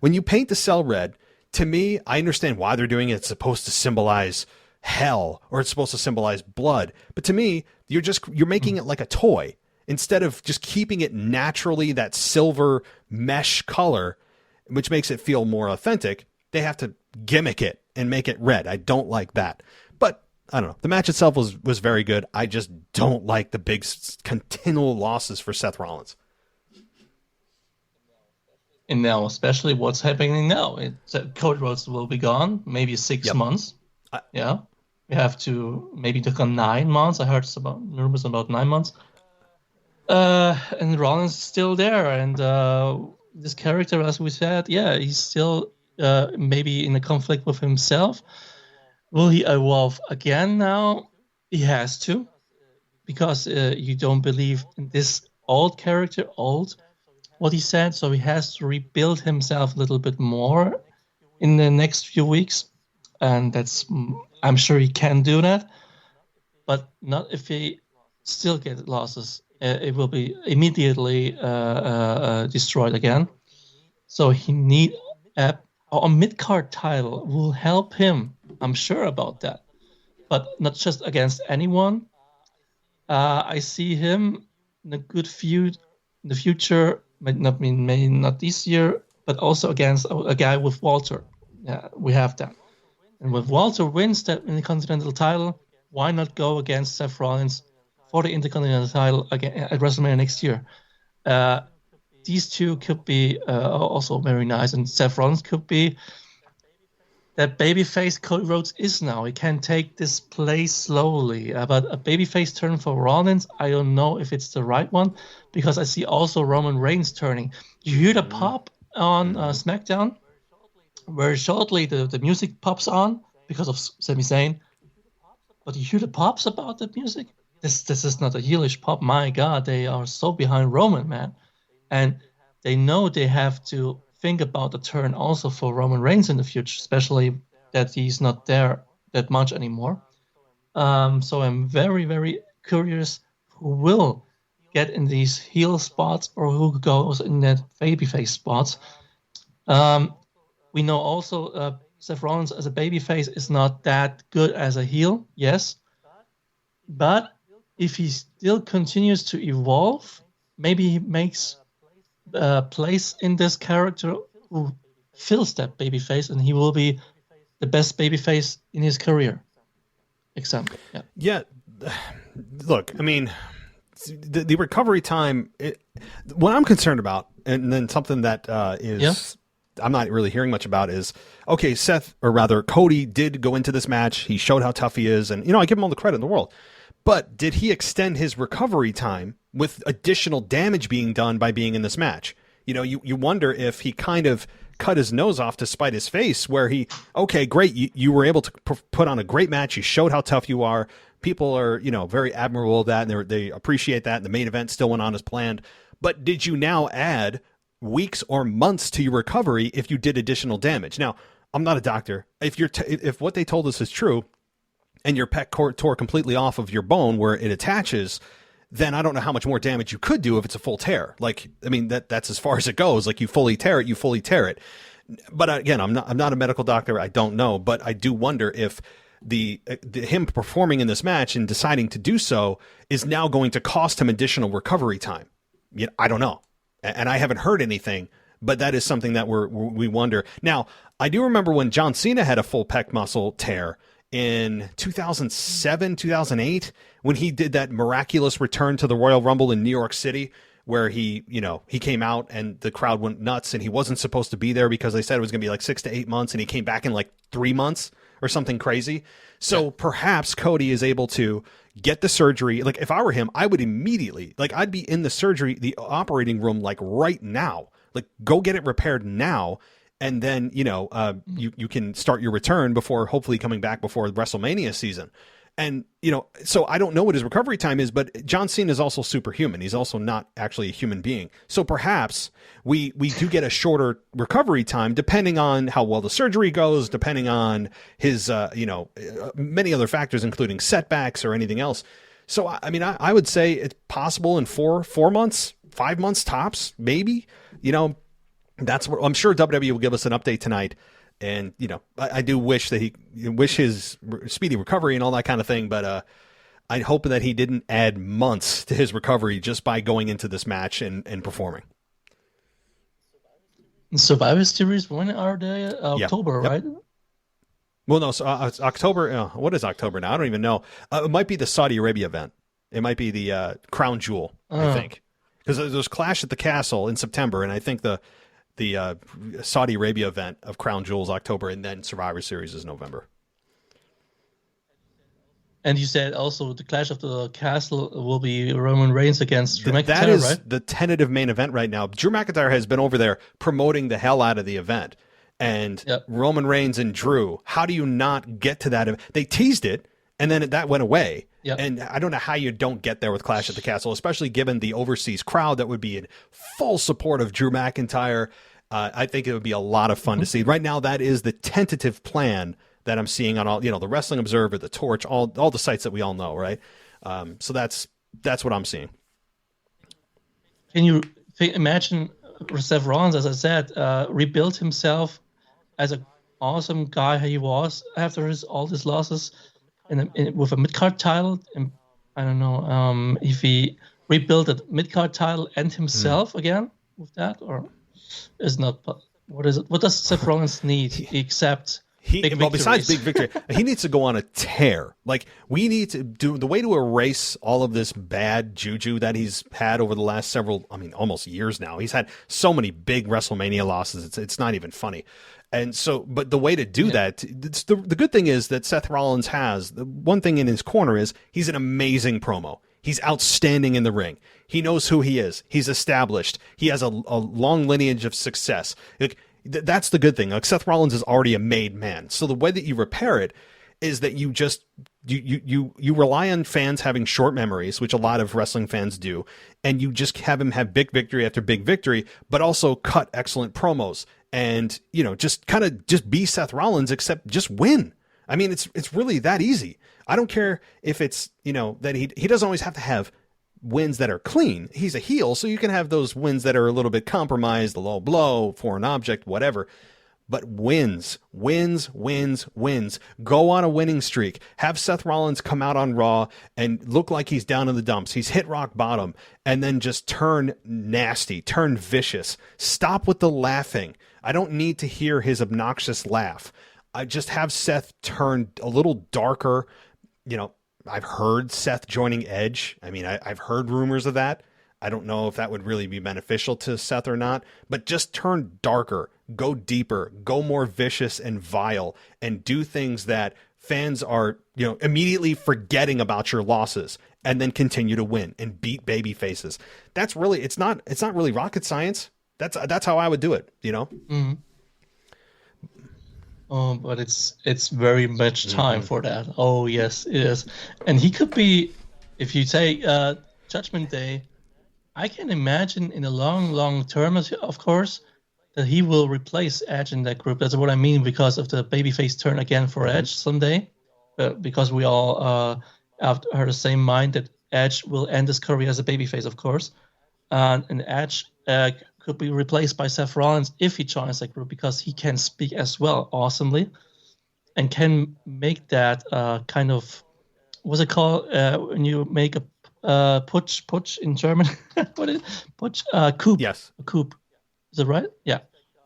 Speaker 1: When you paint the cell red, to me, I understand why they're doing it. It's supposed to symbolize hell, or it's supposed to symbolize blood. But to me, you're making it like a toy. Instead of just keeping it naturally that silver mesh color, which makes it feel more authentic, they have to gimmick it and make it red. I don't like that. But I don't know. The match itself was very good. I just don't like the big continual losses for Seth Rollins.
Speaker 5: And now, especially what's happening now. Cody Rhodes will be gone, maybe 6 months. We have to maybe take on 9 months. I heard rumors about 9 months. And Rollins is still there. And this character, as we said, he's still maybe in a conflict with himself. Will he evolve again now? He has to, because you don't believe in this old character, what he said, so he has to rebuild himself a little bit more in the next few weeks, and I'm sure he can do that, but not if he still gets losses. It will be immediately destroyed again. So he need a mid-card title will help him. I'm sure about that, but not just against anyone. I see him in a good feud in the future. Maybe not this year, but also against a guy with Walter. Yeah, we have that. And with Walter wins that Intercontinental title, why not go against Seth Rollins for the Intercontinental title again at WrestleMania next year? These two could be also very nice, and Seth Rollins could be that babyface Cody Rhodes is now. He can take this place slowly. But a babyface turn for Rollins, I don't know if it's the right one, because I see also Roman Reigns turning. You hear the pop on SmackDown, where shortly the music pops on because of Sami Zayn. But you hear the pops about the music? this is not a heelish pop. My God, they are so behind Roman, man, and they know they have to think about the turn also for Roman Reigns in the future, especially that he's not there that much anymore. So I'm very, very curious who will get in these heel spots or who goes in that babyface spots. We know also Seth Rollins as a babyface is not that good as a heel, yes. But if he still continues to evolve, maybe he makes a place in this character who fills that babyface, and he will be the best babyface in his career. Example.
Speaker 1: Yeah. Look, I mean, the recovery time, what I'm concerned about, and then something that I'm not really hearing much about is, okay, Cody did go into this match. He showed how tough he is. And, I give him all the credit in the world. But did he extend his recovery time with additional damage being done by being in this match? You wonder if he kind of cut his nose off to spite his face, where okay, great, you were able to put on a great match. You showed how tough you are. People are, very admirable of that, and they appreciate that. And the main event still went on as planned. But did you now add weeks or months to your recovery if you did additional damage? Now, I'm not a doctor. If what they told us is true, and your pec tore completely off of your bone where it attaches, then I don't know how much more damage you could do if it's a full tear. That's as far as it goes. Like, you fully tear it. But again, I'm not a medical doctor. I don't know, but I do wonder if the him performing in this match and deciding to do so is now going to cost him additional recovery time. I don't know, and I haven't heard anything, but that is something that we wonder. Now, I do remember when John Cena had a full pec muscle tear in 2007, 2008, when he did that miraculous return to the Royal Rumble in New York City, where he came out and the crowd went nuts, and he wasn't supposed to be there because they said it was going to be like 6 to 8 months, and he came back in like 3 months or something crazy. So perhaps Cody is able to get the surgery. Like, if I were him, I would immediately, I'd be in the operating room, like, right now. Like, go get it repaired now. And then, you can start your return before hopefully coming back before WrestleMania season. And, so I don't know what his recovery time is, but John Cena is also superhuman. He's also not actually a human being. So perhaps we do get a shorter recovery time, depending on how well the surgery goes, depending on his, many other factors, including setbacks or anything else. So, I would say it's possible in 4 months, 5 months tops, maybe, that's what I'm sure WWE will give us an update tonight. And, I do wish that wish his speedy recovery and all that kind of thing. But I hope that he didn't add months to his recovery just by going into this match and performing.
Speaker 5: Survivor Series, when are they? October,
Speaker 1: Yep.
Speaker 5: right?
Speaker 1: Well, no, so it's October. What is October now? I don't even know. It might be the Saudi Arabia event. It might be the Crown Jewel, I think. Because there's Clash at the Castle in September, and I think the Saudi Arabia event of Crown Jewels October, and then Survivor Series is November.
Speaker 5: And you said also the Clash of the Castle will be Roman Reigns against Drew McIntyre,
Speaker 1: that is
Speaker 5: right?
Speaker 1: the tentative main event right now. Drew McIntyre has been over there promoting the hell out of the event. And Roman Reigns and Drew, how do you not get to that? They teased it, and then that went away.
Speaker 5: Yep.
Speaker 1: And I don't know how you don't get there with Clash at the Castle, especially given the overseas crowd that would be in full support of Drew McIntyre. I think it would be a lot of fun to see. Right now, that is the tentative plan that I'm seeing on all, the Wrestling Observer, the Torch, all the sites that we all know, right? So that's what I'm seeing.
Speaker 5: Can you imagine Seth Rollins, as I said, rebuilt himself as an awesome guy he was after all his losses with a mid-card title? And I don't know if he rebuilt a mid-card title and himself again with that, or is not. What is it? What does Seth Rollins need except
Speaker 1: besides big victory, he needs to go on a tear. Like, we need to do the way to erase all of this bad juju that he's had over the last almost years now. He's had so many big WrestleMania losses. It's not even funny. And so, but the way to do that, the good thing is that Seth Rollins has the one thing in his corner is he's an amazing promo. He's outstanding in the ring. He knows who he is. He's established. He has a long lineage of success. That's the good thing. Like, Seth Rollins is already a made man. So the way that you repair it is that you rely on fans having short memories, which a lot of wrestling fans do, and you just have him have big victory after big victory, but also cut excellent promos and, just kind of just be Seth Rollins, except just win. I mean, it's really that easy. I don't care if it's, that he doesn't always have to have wins that are clean. He's a heel, so you can have those wins that are a little bit compromised, the low blow, foreign object, whatever. But wins. Go on a winning streak. Have Seth Rollins come out on Raw and look like he's down in the dumps. He's hit rock bottom, and then just turn nasty, turn vicious. Stop with the laughing. I don't need to hear his obnoxious laugh. I just have Seth turn a little darker. I've heard Seth joining Edge. I mean, I've heard rumors of that. I don't know if that would really be beneficial to Seth or not, but just turn darker, go deeper, go more vicious and vile, and do things that fans are, immediately forgetting about your losses, and then continue to win and beat baby faces. That's really, it's not really rocket science. That's how I would do it,
Speaker 5: Mm-hmm. Oh, but it's very much time for that. Oh, yes, it is. And he could be, if you say Judgment Day, I can imagine in the long term, of course, that he will replace Edge in that group. That's what I mean, because of the babyface turn again for Edge someday. Because we all have the same mind that Edge will end his career as a babyface, of course. And Edge could be replaced by Seth Rollins if he joins that group, because he can speak as well awesomely and can make that kind of, what's it called when you make a putsch in German? What is it? Putsch? Coup.
Speaker 1: Yes.
Speaker 5: A coup. Is it right? Yeah.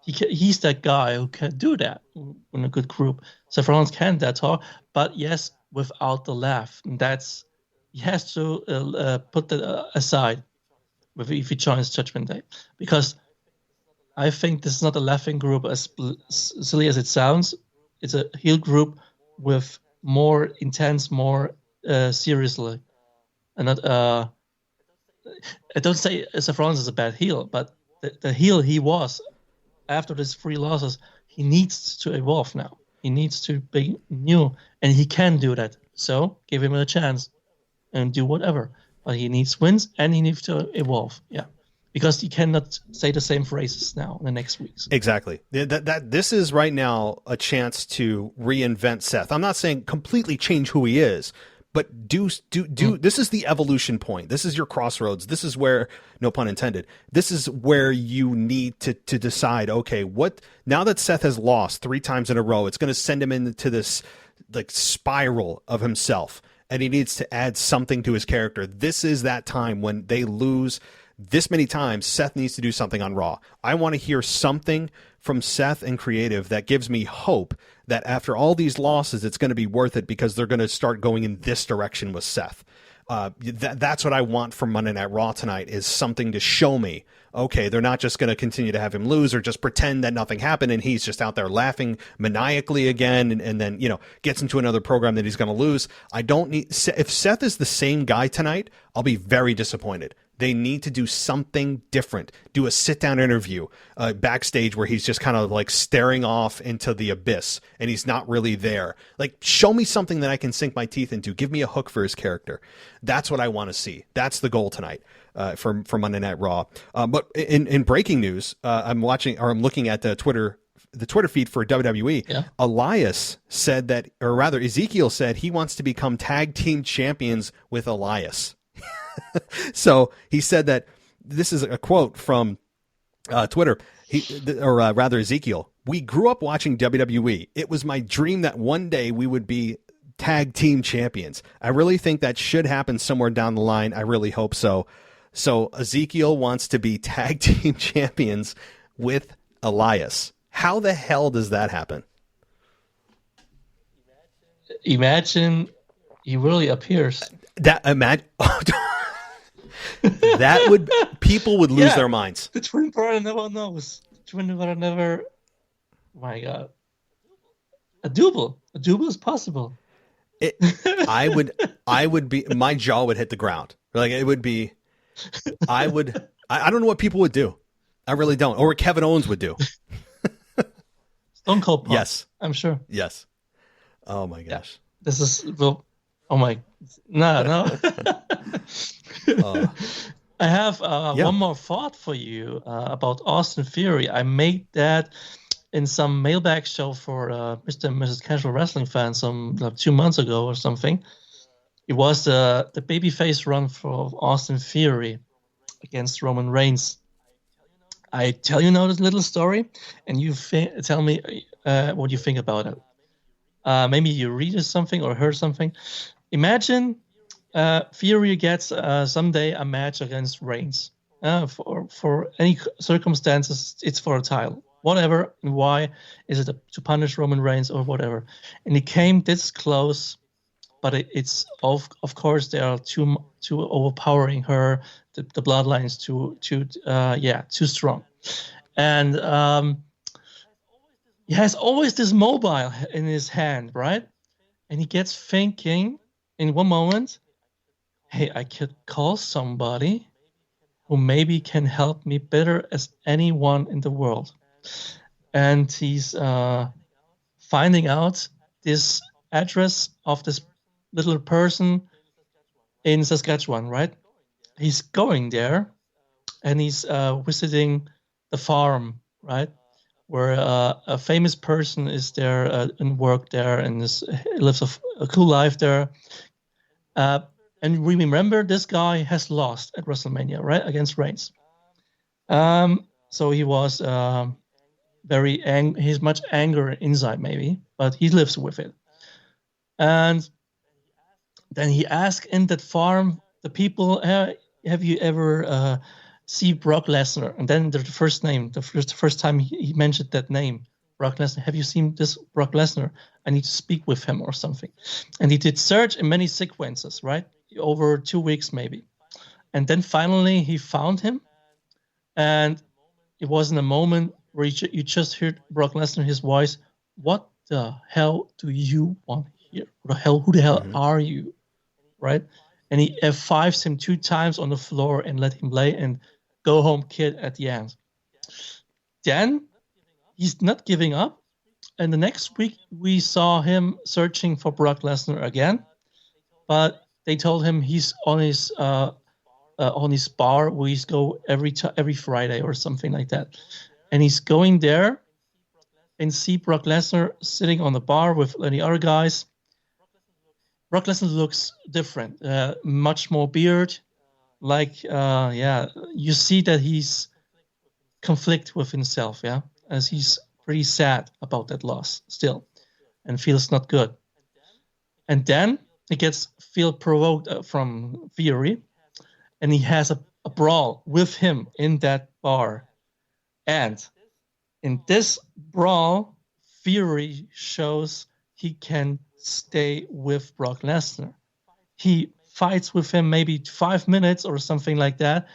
Speaker 5: He's that guy who can do that in a good group. Seth Rollins can that talk, but yes, without the laugh. And he has to put that aside if he joins Judgment Day, because I think this is not a laughing group as silly as it sounds. It's a heel group with more intense, more seriously. And not, I don't say Seth Rollins is a bad heel, but the heel he was after these 3 losses, he needs to evolve now. He needs to be new, and he can do that. So give him a chance and do whatever. But he needs wins, and he needs to evolve. Yeah, because he cannot say the same phrases now in the next weeks.
Speaker 1: Exactly. This is right now a chance to reinvent Seth. I'm not saying completely change who he is, but do this is the evolution point. This is your crossroads. This is where, no pun intended, this is where you need to decide, okay, now that Seth has lost 3 times in a row, it's going to send him into this like spiral of himself, and he needs to add something to his character. This is that time when they lose this many times. Seth needs to do something on Raw. I want to hear something from Seth and creative that gives me hope that after all these losses, it's going to be worth it, because they're going to start going in this direction with Seth. That's what I want from Monday Night Raw tonight, is something to show me, okay, they're not just going to continue to have him lose or just pretend that nothing happened and he's just out there laughing maniacally again and then, gets into another program that he's going to lose. I don't need, if Seth is the same guy tonight, I'll be very disappointed. They need to do something different. Do a sit-down interview backstage where he's just kind of like staring off into the abyss and he's not really there. Like, show me something that I can sink my teeth into. Give me a hook for his character. That's what I want to see. That's the goal tonight for Monday Night Raw. But in breaking news, I'm looking at the Twitter feed for WWE. Yeah. Elias said that, or rather Ezekiel said he wants to become tag team champions with Elias. So he said that, this is a quote from Twitter, Ezekiel, "We grew up watching WWE. It was my dream that one day we would be tag team champions. I really think that should happen somewhere down the line. I really hope so." So Ezekiel wants to be tag team champions with Elias. How the hell does that happen?
Speaker 5: Imagine he really appears.
Speaker 1: People would lose their minds.
Speaker 5: The twin brother never knows. The twin brother never. My God. A double is possible.
Speaker 1: I would be. My jaw would hit the ground. Like, it would be. I don't know what people would do. I really don't. Or what Kevin Owens would do.
Speaker 5: Stone Cold Pop.
Speaker 1: Yes,
Speaker 5: I'm sure.
Speaker 1: Yes. Oh my gosh.
Speaker 5: This is well. Oh my. No. I have one more thought for you about Austin Theory. I made that in some mailbag show for Mr. and Mrs. Casual Wrestling fans some 2 months ago or something. It was the babyface run for Austin Theory against Roman Reigns. I tell you now this little story, and you tell me what you think about it. Maybe you read something or heard something. Imagine Theory gets someday a match against Reigns. For any circumstances, it's for a title. Whatever and why. Is it to punish Roman Reigns or whatever? And he came this close, but it's of course they are too overpowering her. The bloodline is too strong, and he has always this mobile in his hand, right? And he gets thinking in one moment, hey, I could call somebody who maybe can help me better as anyone in the world. And he's finding out this address of this little person in Saskatchewan, right? He's going there and he's visiting the farm, right? Where a famous person is there and work there and lives a cool life there. And we remember this guy has lost at WrestleMania, right? Against Reigns. So he was he's much anger inside maybe, but he lives with it. And then he asked in that farm, the people, have you ever see Brock Lesnar? And then the first time he mentioned that name, Brock Lesnar. Have you seen this Brock Lesnar? I need to speak with him or something. And he did search in many sequences, right? Over 2 weeks maybe. And then finally he found him. And it was in a moment where you just heard Brock Lesnar, his voice, what the hell do you want here? Who the hell are you? Right? And he F5s him 2 times on the floor and let him lay and go home kid at the end. Then he's not giving up. And the next week we saw him searching for Brock Lesnar again. But they told him he's on his bar where he's go every Friday or something like that. And he's going there and see Brock Lesnar sitting on the bar with any other guys. Brock Lesnar looks different, much more beard. You see that he's conflict with himself, as he's pretty sad about that loss still and feels not good. And then he feel provoked from Theory, and he has a brawl with him in that bar. And in this brawl, Theory shows he can stay with Brock Lesnar. He fights with him maybe 5 minutes or something like that.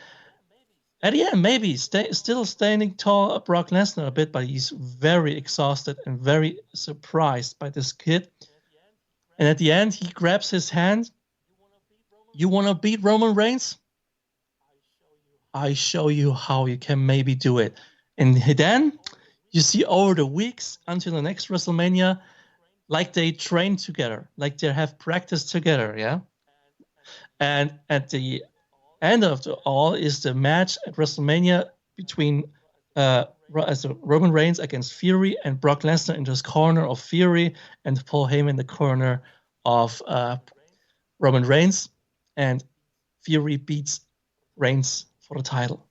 Speaker 5: At the end, maybe still standing tall Brock Lesnar a bit, but he's very exhausted and very surprised by this kid. And at the end, he grabs his hand. You want to beat Roman Reigns? I show you how you can maybe do it. And then you see over the weeks until the next WrestleMania, like they train together, like they have practice together, yeah? And at the end of it all is the match at WrestleMania between Roman Reigns against Fury and Brock Lesnar in this corner of Fury and Paul Heyman in the corner of Roman Reigns. And Fury beats Reigns for the title.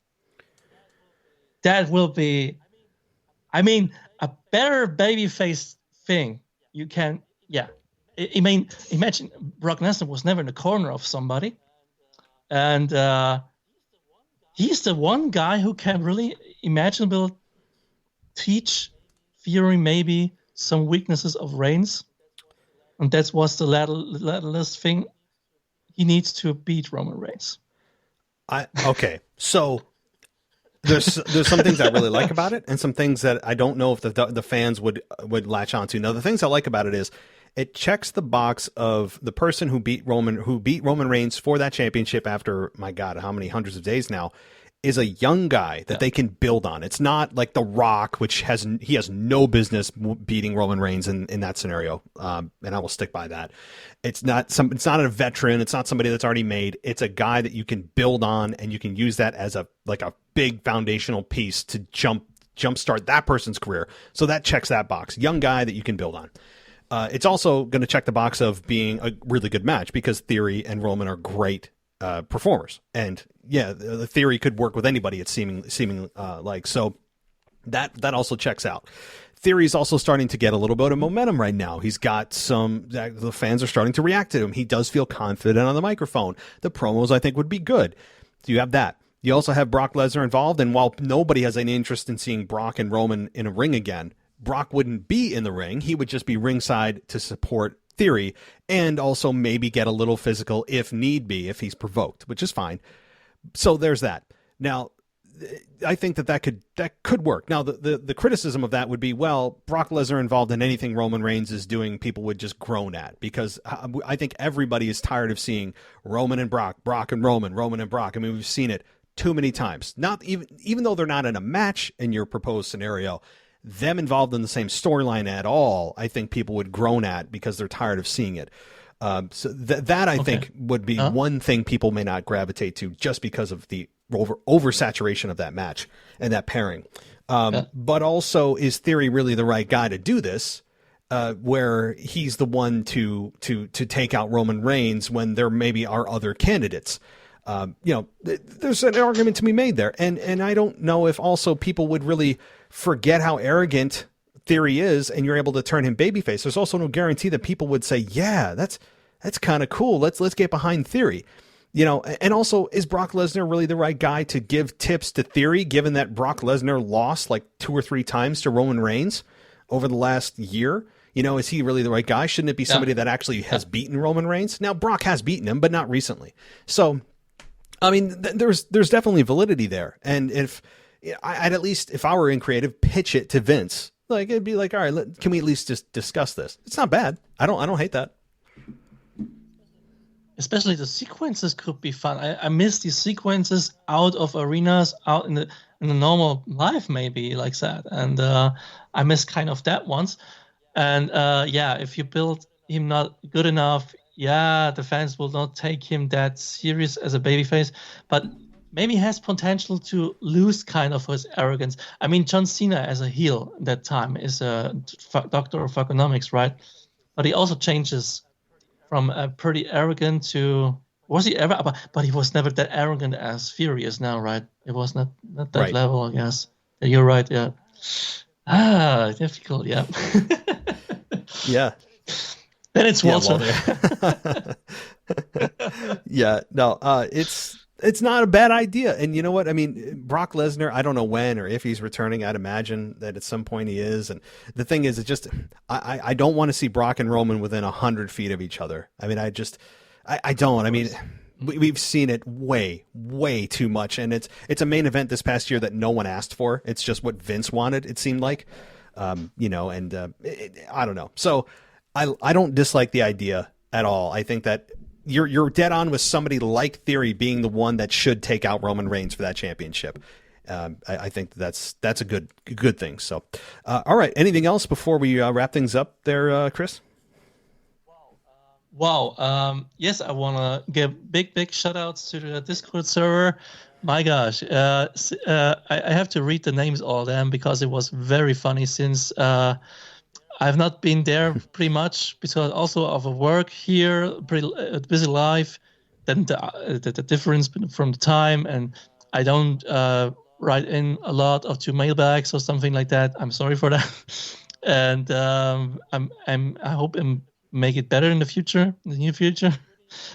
Speaker 5: That will be, a better babyface thing. You can, imagine Brock Lesnar was never in the corner of somebody. And he's the one guy who can really teach Fury maybe some weaknesses of Reigns. And that was the last thing. He needs to beat Roman Reigns.
Speaker 1: Okay, so there's some things I really like about it, and some things that I don't know if the fans would latch onto. Now, the things I like about it is it checks the box of the person who beat Roman Reigns for that championship after, my God, how many hundreds of days now, is a young guy that they can build on. It's not like The Rock, which he has no business beating Roman Reigns in that scenario. And I will stick by that. It's not a veteran. It's not somebody that's already made. It's a guy that you can build on, and you can use that as a big foundational piece to jumpstart that person's career. So that checks that box. Young guy that you can build on. It's also going to check the box of being a really good match because Theory and Roman are great performers, and the Theory could work with anybody. It's seeming like so. That also checks out. Theory's also starting to get a little bit of momentum right now. He's got the fans are starting to react to him. He does feel confident on the microphone. The promos, I think, would be good. So you have that. You also have Brock Lesnar involved, and while nobody has any interest in seeing Brock and Roman in a ring again, Brock wouldn't be in the ring. He would just be ringside to support Theory and also maybe get a little physical if need be, if he's provoked, which is fine. So there's that. Now, I think that could work. Now, the criticism of that would be, well, Brock Lesnar involved in anything Roman Reigns is doing, people would just groan at, because I think everybody is tired of seeing Roman and Brock, Brock and Roman, Roman and Brock. I mean, we've seen it too many times. Not even though they're not in a match in your proposed scenario, them involved in the same storyline at all, I think people would groan at because they're tired of seeing it. So that I think would be one thing people may not gravitate to just because of the oversaturation of that match and that pairing. But also, is Theory really the right guy to do this? Where he's the one to take out Roman Reigns when there maybe are other candidates. There's an argument to be made there, and I don't know if also people would really forget how arrogant Theory is, and you're able to turn him babyface. There's also no guarantee that people would say, "Yeah, that's kind of cool. Let's get behind Theory." And also, is Brock Lesnar really the right guy to give tips to Theory, given that Brock Lesnar lost like 2 or 3 times to Roman Reigns over the last year? Is he really the right guy? Shouldn't it be somebody that actually has beaten Roman Reigns? Now, Brock has beaten him, but not recently. So, I mean, there's definitely validity there. And I'd at least, if I were in creative, pitch it to Vince. Like, it'd be like, all right, can we at least just discuss this? It's not bad. I don't hate that.
Speaker 5: Especially the sequences could be fun. I miss these sequences out of arenas, out in the normal life, maybe like that. And I miss kind of that once. And if you build him not good enough, the fans will not take him that serious as a babyface. But maybe he has potential to lose kind of his arrogance. I mean, John Cena as a heel at that time is a doctor of economics, right? But he also changes from a pretty arrogant to, was he ever? But he was never that arrogant as Fury is now, right? It was not that
Speaker 1: right.
Speaker 5: level, I guess. You're right, yeah. Difficult, yeah.
Speaker 1: Yeah.
Speaker 5: Then it's Walter.
Speaker 1: Yeah, no, it's not a bad idea. And you know what? I mean, Brock Lesnar, I don't know when or if he's returning. I'd imagine that at some point he is. And the thing is, it's just, I don't want to see Brock and Roman within 100 feet of each other. I mean, I don't. I mean, we've seen it way, way too much. And it's a main event this past year that no one asked for. It's just what Vince wanted, it seemed like. I don't know. So I don't dislike the idea at all. I think that you're dead on with somebody like Theory being the one that should take out Roman Reigns for that championship. I think that's a good thing. So, all right. Anything else before we wrap things up there, Chris?
Speaker 5: Wow. Yes, I want to give big shout outs to the Discord server. My gosh. I have to read the names all of them because it was very funny since I've not been there pretty much because also of a work here, pretty busy life, then the difference from the time, and I don't write in a lot of 2 mailbags or something like that. I'm sorry for that, and I hope I make it better in the near future.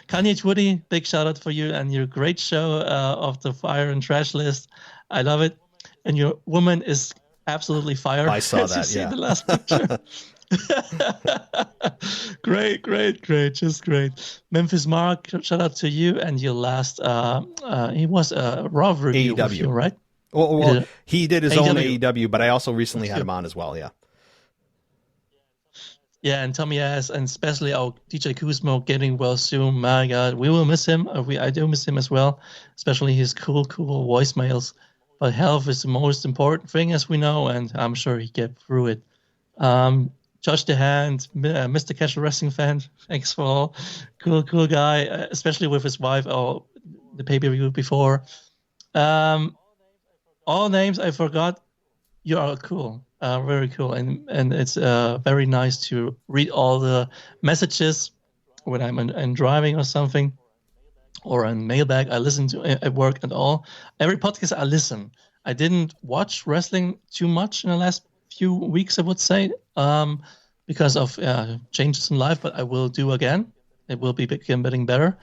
Speaker 5: Kanye Twitty, big shout out for you and your great show of the Fire and Trash list. I love it, and your woman is absolutely fire.
Speaker 1: I saw that.
Speaker 5: See the last picture. Great, just great. Memphis Mark, shout out to you and your last. He was a Raw review with you, right?
Speaker 1: Well, he did his own AEW, but I also recently had him on as well. Yeah.
Speaker 5: Yeah, and Tommy S, and especially our DJ Kuzmo getting well soon. My God, we will miss him. I do miss him as well, especially his cool voicemails. But health is the most important thing, as we know, and I'm sure he get through it. Josh DeHand, Mr. Casual Wrestling Fan, thanks for all. Cool guy, especially with his wife or the pay-per-view before. All names I forgot. You are cool. Very cool, and it's very nice to read all the messages when I'm driving or something, or on mailbag. I listen to at work and all. Every podcast I listen. I didn't watch wrestling too much in the last few weeks, I would say, because of changes in life, but I will do again. It will be getting better.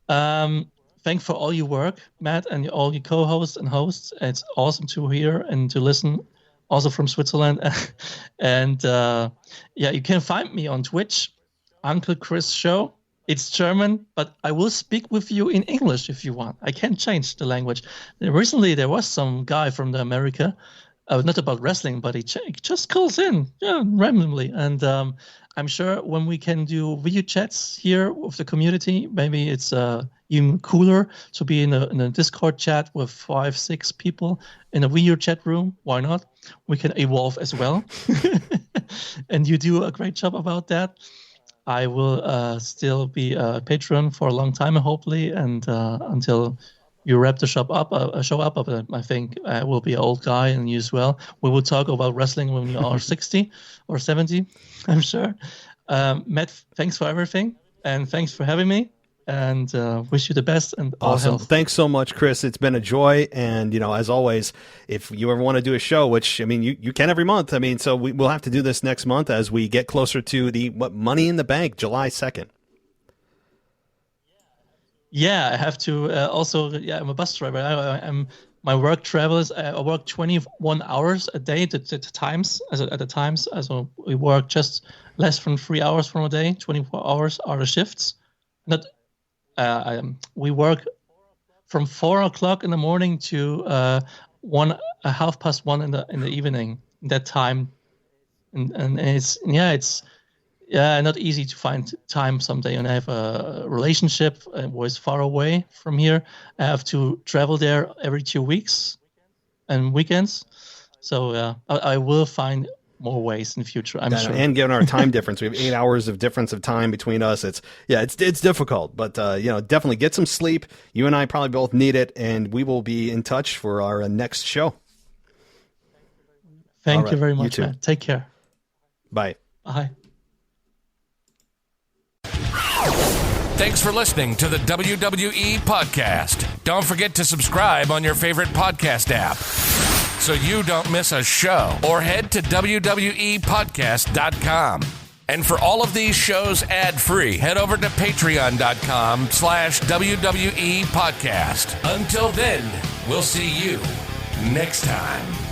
Speaker 5: Thanks for all your work, Matt, and all your co-hosts and hosts. It's awesome to hear and to listen. Also from Switzerland. And you can find me on Twitch, Uncle Chris Show. It's German, but I will speak with you in English if you want. I can change the language. Recently, there was some guy from America, not about wrestling, but he just calls in randomly. And I'm sure when we can do video chats here with the community, maybe it's even cooler to be in a Discord chat with 5-6 people in a video chat room. Why not? We can evolve as well. And you do a great job about that. I will still be a patron for a long time, hopefully, and until you wrap the show up. I think I will be an old guy, and you as well. We will talk about wrestling when you are 60 or 70, I'm sure. Matt, thanks for everything, and thanks for having me, and wish you the best and all
Speaker 1: awesome.
Speaker 5: health.
Speaker 1: Thanks so much, Chris. It's been a joy, and as always, if you ever want to do a show, which you can every month. So we'll have to do this next month as we get closer to the Money in the Bank, July 2nd.
Speaker 5: Yeah, I have to I'm a bus driver. My work travels. I work 21 hours a day at the times. So we work just less than 3 hours from a day. 24 hours are the shifts. We work from 4 o'clock in the morning to 1:30 in the evening. That time, and it's not easy to find time someday. And I have a relationship was far away from here. I have to travel there every 2 weeks and weekends. So I will find more ways in the future, I'm sure.
Speaker 1: And given our time difference, we have 8 hours of difference of time between us. It's difficult, but definitely get some sleep. You and I probably both need it, and we will be in touch for our next show.
Speaker 5: Thank you very much, man. Take care.
Speaker 1: Bye.
Speaker 5: Bye.
Speaker 6: Thanks for listening to the WWE Podcast. Don't forget to subscribe on your favorite podcast app so you don't miss a show, or head to WWEpodcast.com. And for all of these shows ad-free, head over to patreon.com/WWE Podcast. Until then, we'll see you next time.